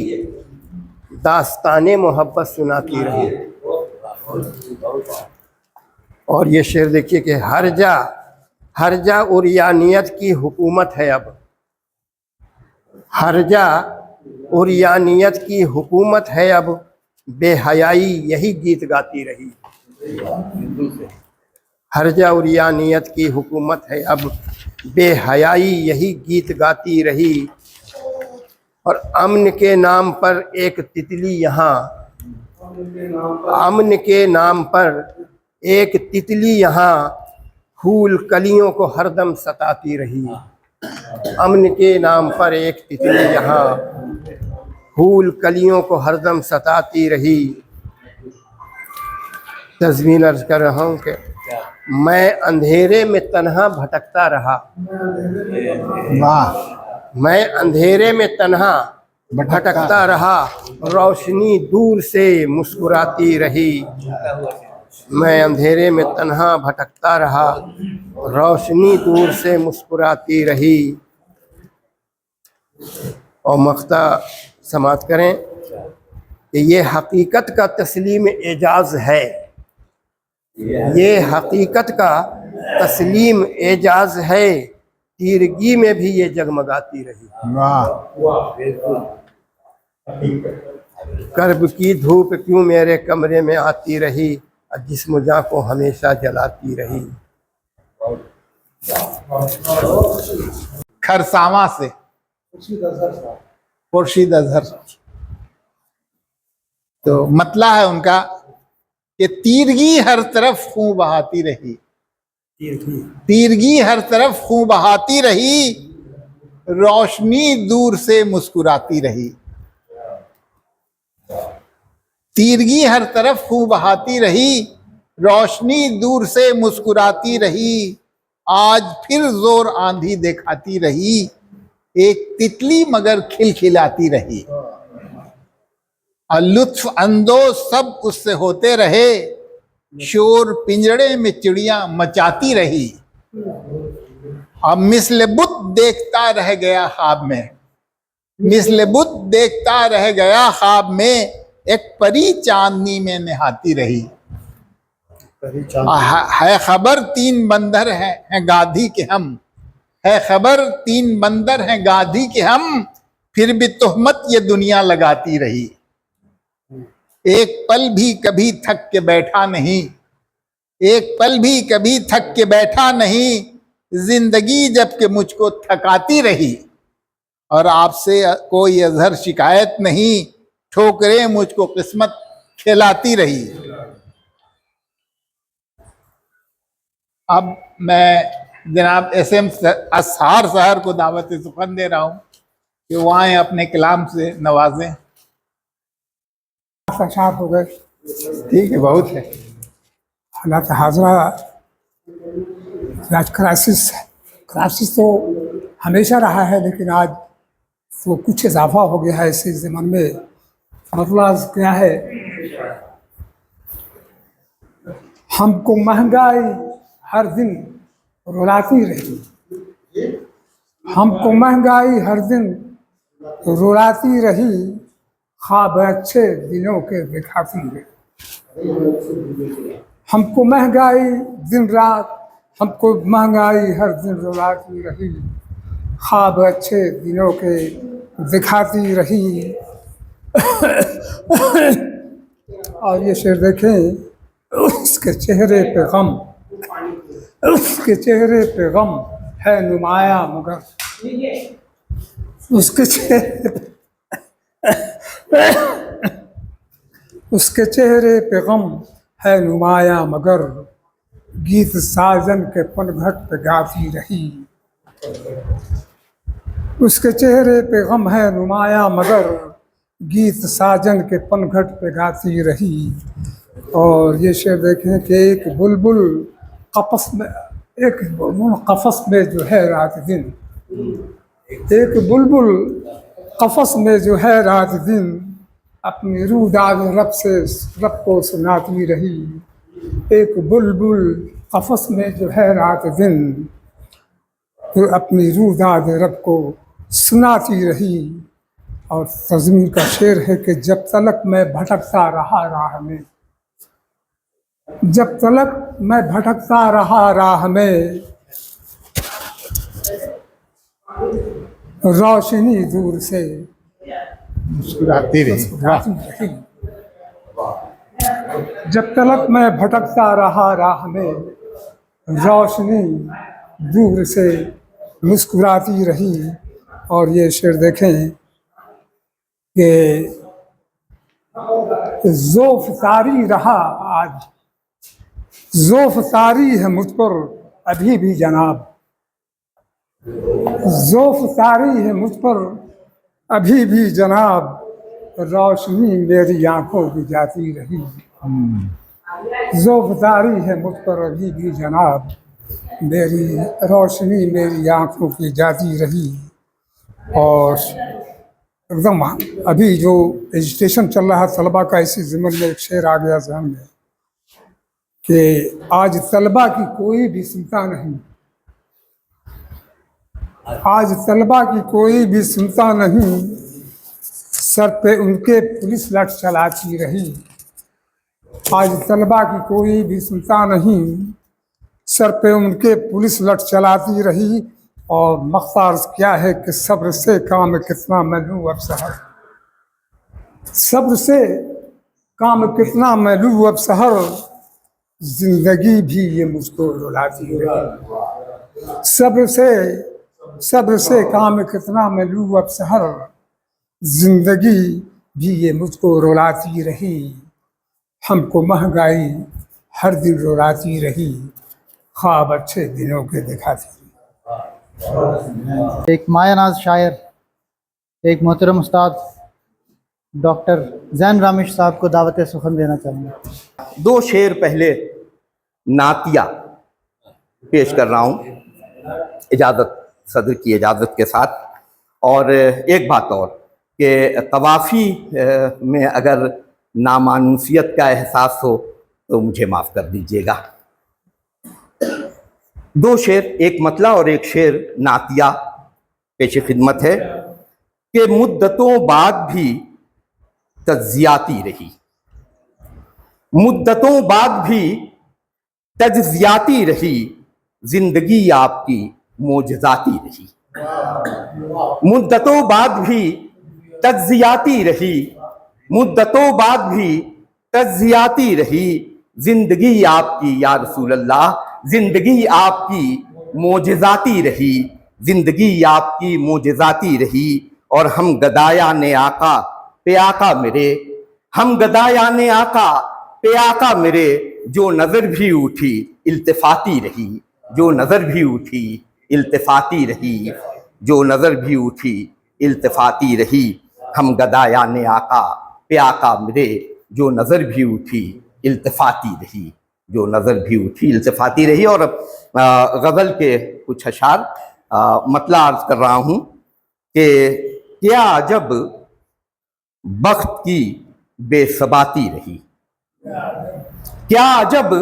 दास्ताने मोहब्बत सुनाती रही। और ये शेर देखिए कि हर्जा उरियानियत की हुकूमत है अब, हर्जा उरियानियत की हुकूमत है अब, बेहयाई यही गीत गाती रही। हर्जा उरियानियत की हुकूमत है अब, बेहयाई यही गीत गाती रही। और अमन के नाम पर एक तितली यहाँ, अमन के नाम पर एक तितली यहाँ, फूल कलियों को हरदम सताती रही। अमन के नाम पर एक तितली यहाँ, फूल कलियों को हरदम सताती रही। तज़मीन अर्ज कर रहा हूँ कि मैं अंधेरे में तन्हा भटकता रहा, वाह, मैं अंधेरे में तन्हा भटकता रहा, रोशनी दूर से मुस्कुराती रही। मैं अंधेरे में तन्हा भटकता रहा, रोशनी दूर से मुस्कुराती रही। और मख्ता समात करें कि ये हकीकत का तस्लीम एजाज़ है, ये हकीकत का तस्लीम एजाज़ है, तीरगी में भी ये जगमगाती रही। वाह, कर्ब की धूप क्यों मेरे कमरे में आती रही, और जिस्म जाँ को हमेशा जलाती रही। खरसावां से खुर्शीद अजहर। तो मतला है उनका कि तीरगी हर तरफ खून बहाती रही, तीरगी हर तरफ खून बहाती रही, रोशनी दूर से मुस्कुराती रही। तीरगी हर तरफ खून बहाती रही, रोशनी दूर से मुस्कुराती रही। आज फिर जोर आंधी दिखाती रही, एक तितली मगर खिलखिलाती रही। और लुत्फ अंदोज सब उससे होते रहे, शोर पिंजड़े में चिड़िया मचाती रही। और मिस्ल बुत देखता रह गया ख्वाब में, मिस्ल बुत देखता रह गया ख्वाब में, एक परी चांदनी में नहाती रही। है खबर 3 बंदर हैं गाधी के हम, है खबर 3 बंदर हैं गाधी के हम, फिर भी तोहमत ये दुनिया लगाती रही। एक पल भी कभी थक के बैठा नहीं, एक पल भी कभी थक के बैठा नहीं, जिंदगी जबकि मुझको थकाती रही। और आपसे कोई अजहर शिकायत नहीं, ठोकरें मुझको किस्मत खिलाती रही। अब मैं जनाब SM असहार शहर को दावत सुखन दे रहा हूँ कि वो आए अपने कलाम से नवाजें। अशार हो गए, ठीक है, बहुत है। हालात हाजरा आज क्राइसिस तो हमेशा रहा है, लेकिन आज तो कुछ इजाफा हो गया है इसी ज़माने में। मतलब क्या है, हमको महंगाई हर दिन रुलाती रही, हमको महंगाई हर दिन रुलाती रही, ख्वाब अच्छे दिनों के दिखाती रही। हमको महंगाई दिन रात, हमको महंगाई हर दिन रुलाती रही, ख्वाब अच्छे दिनों के दिखाती रही। और ये शेर देखें, उसके चेहरे पे गम, उसके चेहरे पे गम है नुमाया मगर, उसके चेहरे उसके चेहरे पे गम है नुमाया मगर, गीत साजन के पनघट पे गाती रही। उसके चेहरे पे गम है नुमाया मगर, गीत साजन के पनघट पे गाती रही। और ये शेर देखें कि एक बुलबुल कफस में, एक बुलबुल कफस में जो है रात दिन, एक बुलबुल कफस में जो है रात दिन, अपनी रूदाद रब को सुनाती रही। एक बुलबुल कफस में जो है रात दिन, अपनी रूदाद रब को सुनाती रही। और तज़मीर का शेर है कि जब तलक मैं भटकता रहा राह में, जब तलक मैं भटकता रहा राह में, रोशनी दूर से मुस्कुराती रही। जब तलक मैं भटकता रहा राह में, रोशनी दूर से मुस्कुराती रही। और ये शेर देखें कि ज़ोफ़ तारी रहा आज, ज़ोफ़ तारी है मुझ पर अभी भी जनाब, ज़ोफ़ तारी है मुझ पर अभी भी जनाब, रोशनी मेरी आंखों की जाती रही। ज़ोफ़ तारी है मुझ पर अभी भी जनाब, मेरी रोशनी मेरी आंखों की जाती रही। और एकदम अभी जो एजुटेशन चल रहा है तलबा का, इसी ज़िम्मन में एक शेर आ गया ज़हन में कि आज तलबा की कोई भी चिंता नहीं, आज तलबा की कोई भी चिंता नहीं, सर पे उनके पुलिस लठ चलाती रही। आज तलबा की कोई भी चिंता नहीं, सर पे उनके पुलिस लठ चलाती रही। और मख्तार क्या है कि सब्र से काम कितना मैं लूँ अब सहर, सब्र से काम कितना मैं लूँ अब सहर, जिंदगी भी ये मुझको रुलाती रही। सबसे काम कितना मैं लूँ अब सहर, जिंदगी भी ये मुझको रुलाती रही। हमको महंगाई हर दिन रुलाती रही, ख्वाब अच्छे दिनों के दिखाती रही। एक मायानाज शायर, एक मोहतरम उस्ताद डॉक्टर जैन रामिश साहब को दावत सुखन देना चाहूँगा। 2 शेर पहले नातिया पेश कर रहा हूँ इजाज़त, सदर की इजाज़त के साथ। और एक बात और कि कवाफ़ी में अगर नामानूसियत का एहसास हो तो मुझे माफ़ कर दीजिएगा। 2 शेर, एक मतला और एक शेर नातिया पेश खिदमत है कि मुद्दतों बाद भी तज्जियाती रही, मुद्दतों बाद भी तज्जियाती रही, जिंदगी आपकी मोजज़ाती रही। मुद्दतों बाद भी तज्जियाती रही, मुद्दतों बाद भी तज्जियाती रही, जिंदगी आपकी या रसूल अल्लाह, जिंदगी आपकी मोजज़ाती रही, जिंदगी आपकी मोजज़ाती रही। और हम गदाया ने आका पे आका मेरे, हम गदाया ने आका पे आका मेरे, जो नजर भी उठी इल्तिफाती रही, जो नजर भी उठी इल्तिफाती रही, जो नजर भी उठी इल्तिफाती रही। हम गदाया ने आका पे आका मेरे, जो नजर भी उठी इल्तिफाती रही, जो नजर भी उठी इल्तिफाती रही। और गज़ल के कुछ अशार मतला अर्ज कर रहा हूँ कि क्या अजब बख्त की बेसबाती रही, क्या अजब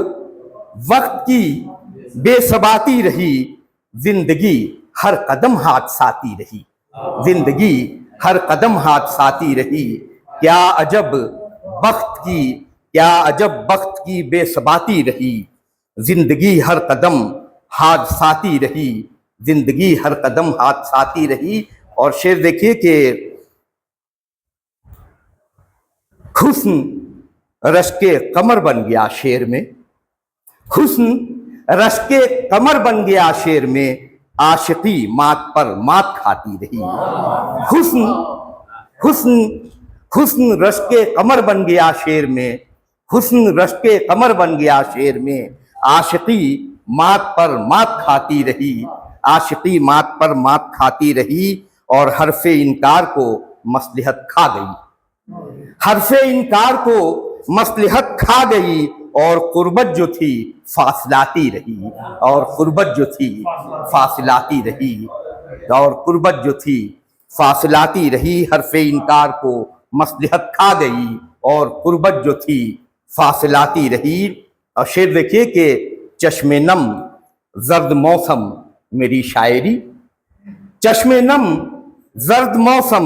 वक्त की बेसबाती रही, जिंदगी हर कदम हादसाती रही, जिंदगी हर कदम हादसाती रही। क्या अजब बख्त की, क्या अजब बख्त की बेसबाती रही, जिंदगी हर कदम हादसाती रही, जिंदगी हर कदम हादसाती रही। और शेर देखिए कि हुस्न रश्के कमर बन गया शेर में, हुस्न रश्के कमर बन गया शेर में, आशिकी मात पर मात खाती रही। हुस्न हुस्न हुस्न रश्के कमर बन गया शेर में, हुस्न रश्के कमर बन गया शेर में, आशिकी मात पर मात खाती रही, आशिकी मात पर मात खाती रही। और हरफे इनकार को मसलिहत खा गई, हरफे इनकार को मसलिहत खा गई। और कुर्बत जो थी फासिलाती रही, और कुर्बत जो थी फासिलाती रही, और कुर्बत जो थी फासिलाती रही। हरफे इनकार को मसलिहत खा गई और कुर्बत जो थी फासिलाती रही। और शेर देखिए कि चश्मे नम जर्द मौसम मेरी शायरी, चश्मे नम जर्द मौसम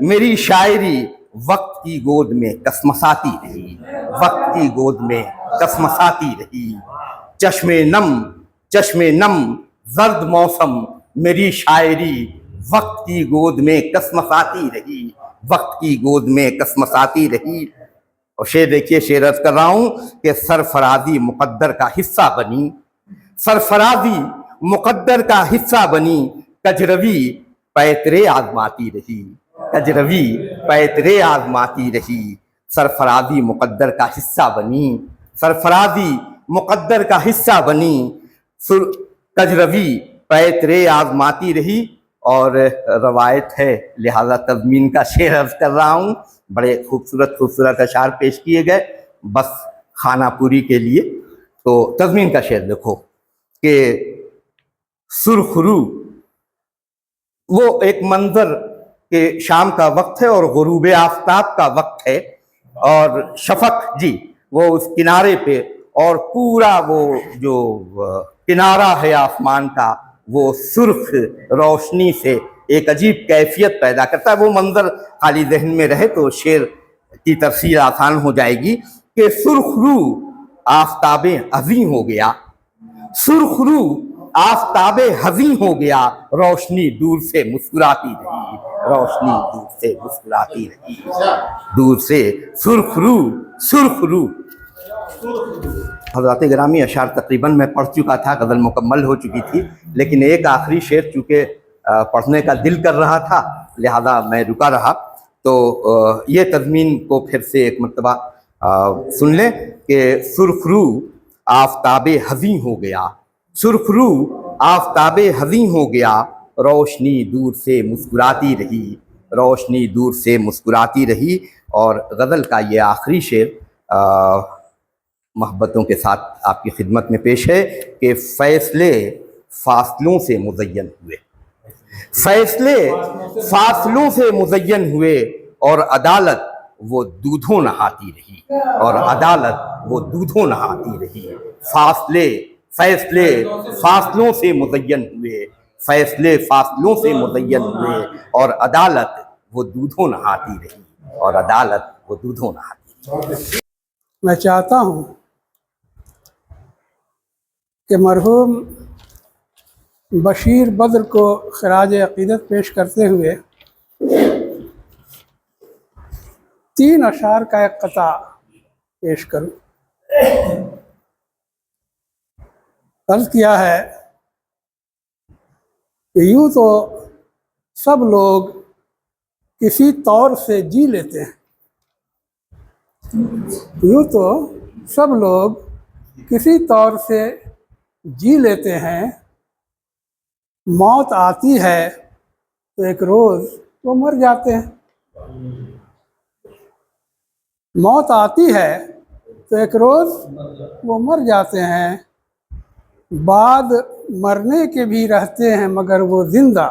मेरी शायरी, वक्त की गोद में कसमसाती रही, वक्त की गोद में कसमसाती रही। चश्मे नम जर्द मौसम मेरी शायरी, वक्त की गोद में कसमसाती रही, वक्त की गोद में कसमसाती रही। और शेर देखिए, शेर अर्ज कर रहा हूं कि सरफराजी मुकद्दर का हिस्सा बनी, सरफराजी मुकद्दर का हिस्सा बनी, कजरवी पैतरे आजमाती रही, कजरवी पैतरे आजमाती रही। सरफराजी मुकद्दर का हिस्सा बनी, सरफराजी मुकद्दर का हिस्सा बनी, कजरवी पैतरे आजमाती रही। और रवायत है लिहाजा तज़मीन का शेर अर्ज कर रहा हूँ। बड़े खूबसूरत खूबसूरत अशार पेश किए गए बस खाना पूरी के लिए। तो तज़मीन का शेर देखो कि सुरखरू, वो एक मंजर के शाम का वक्त है और गुरूब आफ्ताब का वक्त है, और शफक जी वो उस किनारे पे, और पूरा वो जो किनारा है आसमान का वो सुर्ख रोशनी से एक अजीब कैफियत पैदा करता है। वो मंजर खाली जहन में रहे तो शेर की तफसीर आसान हो जाएगी कि सुरखरू आफ्ताबे हज़ी हो गया, सुरखरू आफ्ताबे हज़ी हो गया, रोशनी दूर से मुस्कुराती रही, रोशनी दूर से मुस्कुराती रही, दूर से सुरखरू सुरखरू। हज़रात गिरामी, अशार तकरीबन मैं पढ़ चुका था, गज़ल मुकम्मल हो चुकी थी, लेकिन एक आखिरी शेर चूँकि पढ़ने का दिल कर रहा था, लिहाजा मैं रुका रहा। तो ये तज़मीन को फिर से एक मरतबा सुन लें कि सुर्खरू आफ़ताबे हज़ीं हो गया, सुर्खरू आफ़ताबे हज़ीं हो गया, रोशनी दूर से मुस्कुराती रही, रोशनी दूर से मुस्कुराती रही। और गज़ल का ये आखिरी शेर मोहब्बतों के साथ आपकी खिदमत में पेश है कि फ़ैसले फासलों से मुज़य्यन हुए, फ़ैसले फासलों से मुज़य्यन हुए, और अदालत वो दूधों नहाती रही, और अदालत वो दूधों नहाती रही। फासले फैसले फासलों से मुज़य्यन हुए, फैसले फासलों से मुज़य्यन हुए, और अदालत वो दूधों नहाती रही, और अदालत वो दूधों नहाती रही। मैं चाहता हूँ कि मरहूम बशीर बद्र को खराज अक़ीदत पेश करते हुए 3 अशार का एक क़ता पेश करूँ। अर्ज़ किया है कि यूँ तो सब लोग किसी तौर से जी लेते हैं, यूँ तो सब लोग किसी तौर से जी लेते हैं, मौत आती है तो एक रोज़ वो मर जाते हैं, मौत आती है तो एक रोज़ वो मर जाते हैं, बाद मरने के भी रहते हैं मगर वो जिंदा,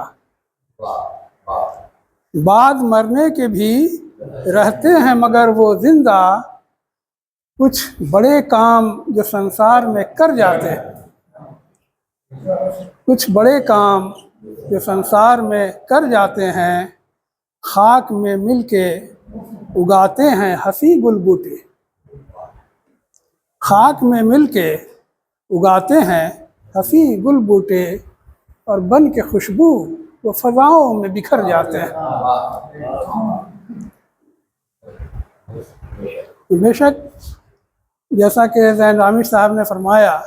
बाद मरने के भी रहते हैं मगर वो जिंदा, कुछ बड़े काम जो संसार में कर जाते हैं, कुछ बड़े काम जो संसार में कर जाते हैं, खाक में मिलके उगाते हैं हंसी गुलबूटे, खाक में मिलके उगाते हैं हंसी गुलबूटे, और बन के खुशबू वो फ़ज़ाओं में बिखर जाते हैं। बेशक जैसा कि ज़ैन आमिर साहब ने फरमाया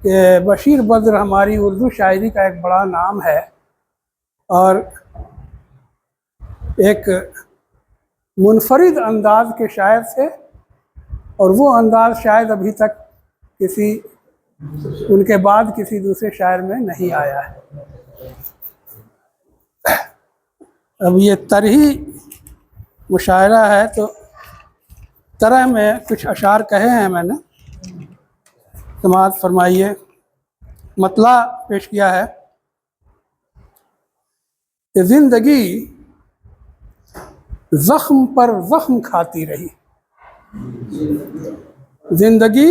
कि बशीर बद्र हमारी उर्दू शायरी का एक बड़ा नाम है, और एक मुनफरिद अंदाज के शायर थे, और वो अंदाज़ शायद अभी तक किसी उनके बाद किसी दूसरे शायर में नहीं आया है। अब ये तरही मुशायरा है तो तरह में कुछ अशार कहे हैं मैंने, समाअत फरमाइए। मतला पेश किया है कि ज़िंदगी ज़ख्म पर ज़ख्म खाती रही, ज़िंदगी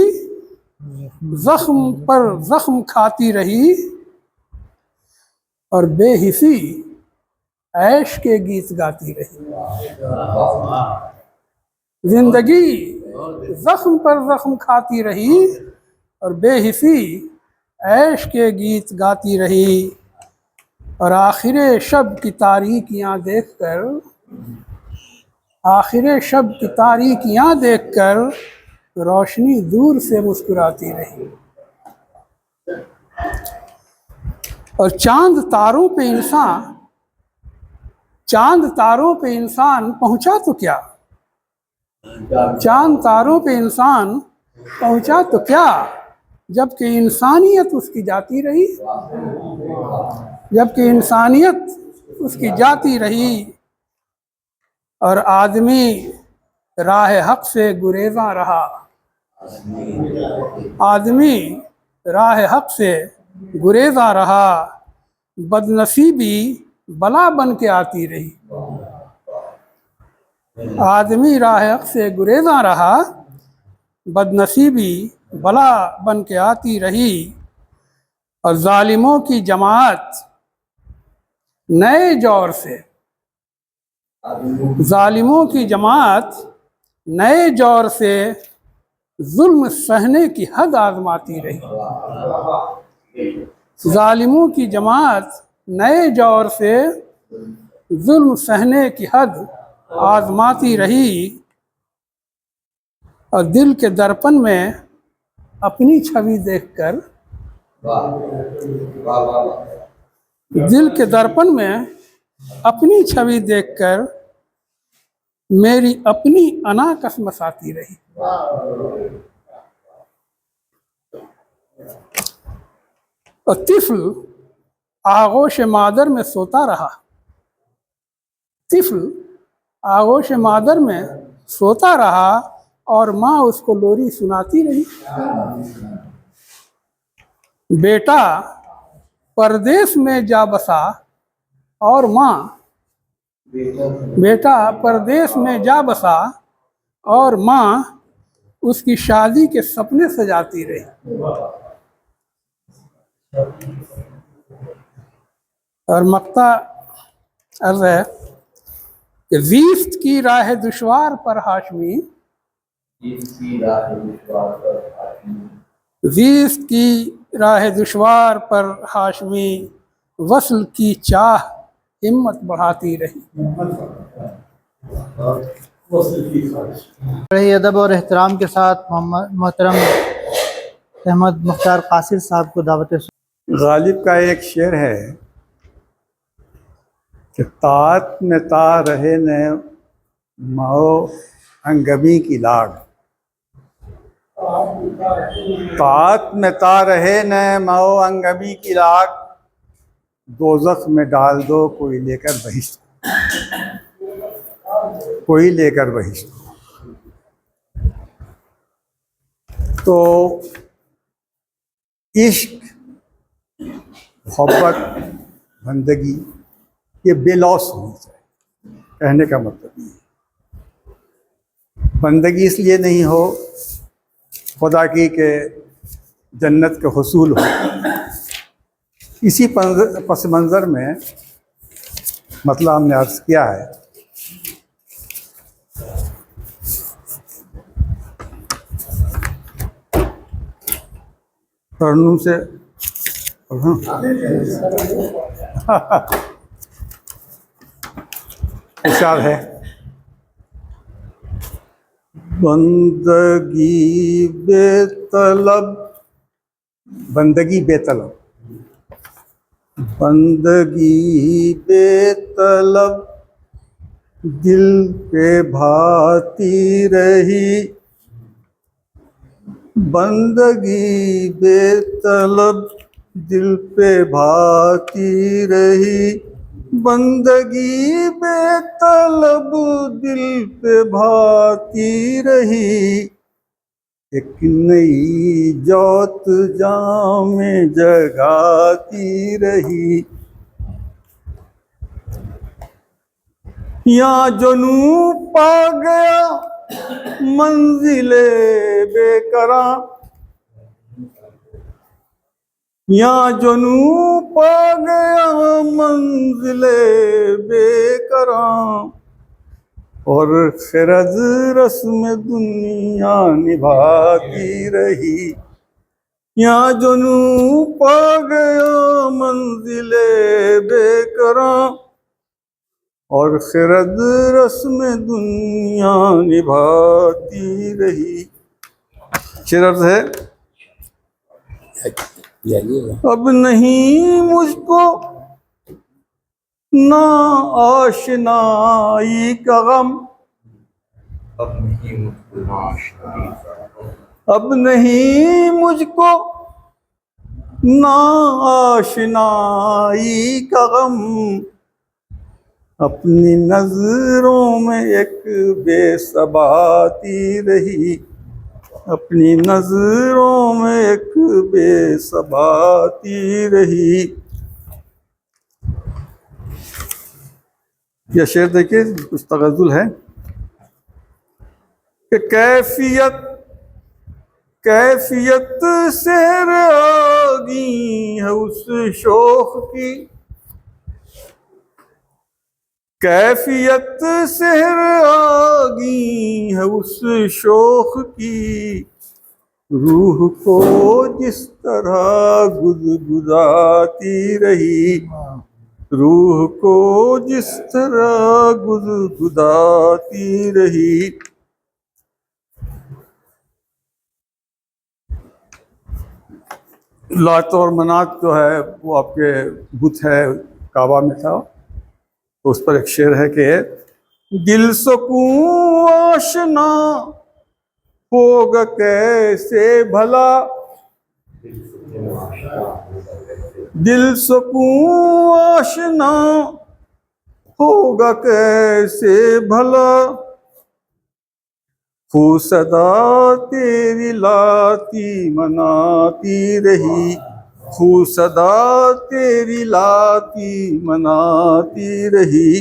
ज़ख्म पर ज़ख्म खाती रही, और बेहिसी ऐश के गीत गाती रही। ज़िंदगी ज़ख्म पर ज़ख्म खाती रही, और बेहिसी ऐश के गीत गाती रही, और आखिर शब की तारीकियाँ देखकर, आखिर शब की तारीकियाँ देखकर रोशनी दूर से मुस्कुराती रही। और चांद तारों पे इंसान, चांद तारों पे इंसान पहुंचा तो क्या, चांद तारों पे इंसान पहुंचा तो क्या, जबकि इंसानियत उसकी जाती रही, जबकि इंसानियत उसकी जाती रही, और आदमी राह हक से गुरेज़ां रहा, आदमी राह हक से गुरेज़ां रहा, बदनसीबी बला बन के आती रही, आदमी राह हक से गुरेज़ां रहा, बदनसीबी बला बन के आती रही, और जालिमों की जमात नए दौर से, जालिमों की जमात नए दौर से जुल्म सहने की हद आजमाती रही, जालिमों की जमात नए दौर से जुल्म सहने की हद आजमाती रही, और दिल के दर्पण में अपनी छवि देखकर, दिल के दर्पण में अपनी छवि देखकर मेरी अपनी अना कसमसाती रही। और तिफल आगोश मादर में सोता रहा, तिफल आगोश मादर में सोता रहा और माँ उसको लोरी सुनाती रही। बेटा परदेश में जा बसा और माँ, बेटा परदेश में जा बसा और माँ उसकी शादी के सपने सजाती रही। और मक्ता अर्ज है कि ज़ीस्त की राह दुश्वार पर हाशमी, ज़ीस्त की राह दुश्वार पर हाशमी वस्ल की चाह हिम्मत बढ़ाती रही। बड़े अदब और एहतराम के साथ मोहतरम अहमद मुख्तार कासिर साहब को दावत। गालिब का एक शेर है कि तात में ता रहे न माओ अंगमी की लाग, तात में ता रहे न माओ अंगमी की लाग, दोज़ख में डाल दो कोई लेकर बहिश्त, कोई लेकर बहिश्त। तो इश्क, मोहब्बत, बंदगी ये बेलौस होनी चाहिए। कहने का मतलब ये बंदगी इसलिए नहीं हो खुदा की के जन्नत के हुसूल हो। इसी पस मंज़र में मतलब हमने अर्ज़ किया है तरन्नुम से इरशाद है, बंदगी बेतलब, बंदगी बेतलब, बंदगी बेतलब दिल पे भाती रही, बंदगी बेतलब दिल पे भाती रही, बंदगी बेतलब दिल पे भाती रही, एक नई जोत जाम जगाती रही। यहाँ जुनू पा गया मंजिले बेकरां, यहाँ जुनू पा गया मंजिले बेकरां, और खिरज रस्म दुनिया निभाती रही। यहाँ जुनू पा गया मंजिले बेकरां, और खिरद रस्म दुनिया निभाती रही। शेर है, अब नहीं मुझको ना आशनाई का गम, अब नहीं मुझको ना आशनाई का गम, अब नहीं मुझको ना आशनाई का गम, अपनी नजरों में एक बेसबाती रही, अपनी नजरों में एक बेसबाती रही। यह शेर देखिए, कुछ तगज़ुल है कि कैफियत कैफियत सेहर आगी है उस शोख की, कैफियत सेहर आगी है उस शोख की, रूह को जिस तरह गुदगुदाती रही, रूह को जिस तरह गुदगुदाती रही। लात और मनात जो है वो आपके बुत है काबा में था, तो उस पर एक शेर है कि दिल सुकून आशना होगा कैसे भला, दिल सुकून आशना होगा कैसे भला, खू सदा तेरी लाती मनाती रही, खू सदा तेरी लाती मनाती रही।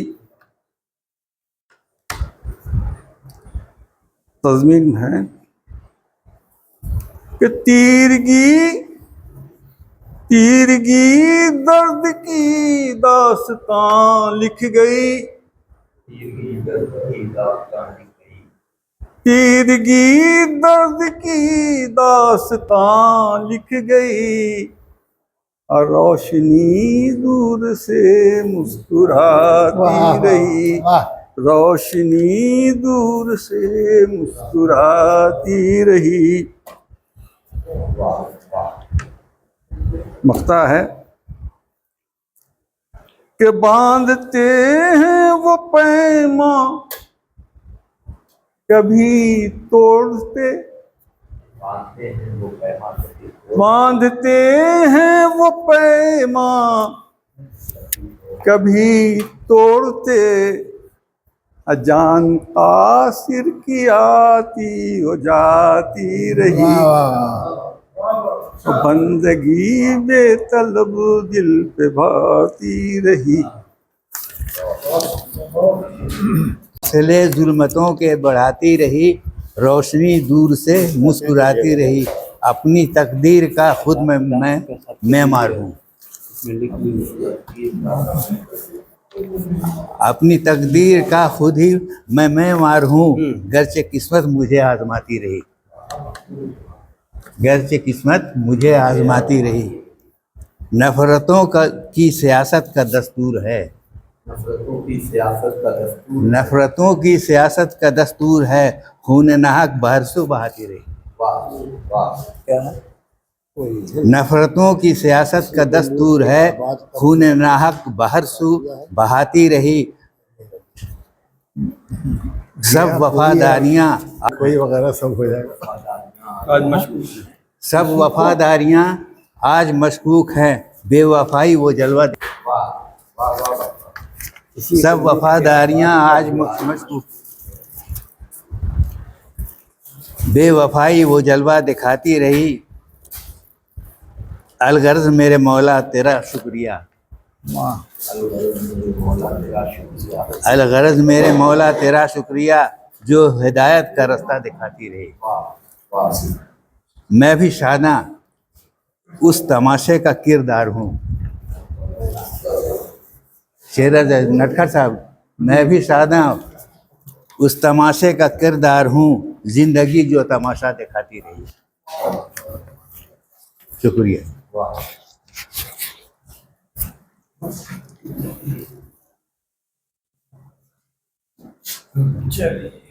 तज़मीन है कि तीरगी तीरगी दर्द की दास्तां लिख गई, तीरगी दर्द की दास्तां लिख गई, और रोशनी दूर से मुस्कुराती रही, रोशनी दूर से मुस्कुराती रही। मक्ता है कि बांधते हैं वो पैमा कभी तोड़ते, बांधते हैं वो पैमा कभी तोड़ते, अजान कासिर की आती हो जाती रही, बंदगी बेतलब दिल पे भाती रही। सिले जुल्मतों के बढ़ाती रही, रोशनी दूर से मुस्कुराती रही, अपनी तकदीर का खुद मैं मारूं, अपनी तकदीर का खुद ही मैं मार हूँ, गर्चे किस्मत मुझे आजमाती रही, गर्चे किस्मत मुझे आजमाती रही। नफरतों की सियासत का दस्तूर है, नफरतों की सियासत का दस्तूर, नफरतों की सियासत का दस्तूर है, खून नाहक बहरसों बहाती रही। क्या है? नफरतों की सियासत का दस्तूर है, खून नाहक बहरसों बहाती रही। सब वफादारियाँ कोई वगैरह सब हो जाएगा। सब वफादारियाँ आज मशकूक हैं, बेवफाई वो जलवा, सब वफादारियाँ आज मशकूक, बेवफाई वो जलवा दिखाती रही। अलगर्ज मेरे मौला तेरा शुक्रिया, अलगर्ज मेरे मौला तेरा शुक्रिया, जो हिदायत का रास्ता दिखाती रही। मैं भी शाना उस तमाशे का किरदार हूँ, शेर नटखट साहब, मैं भी शाना उस तमाशे का किरदार हूँ, जिंदगी जो तमाशा दिखाती रही। शुक्रिया। चलिए।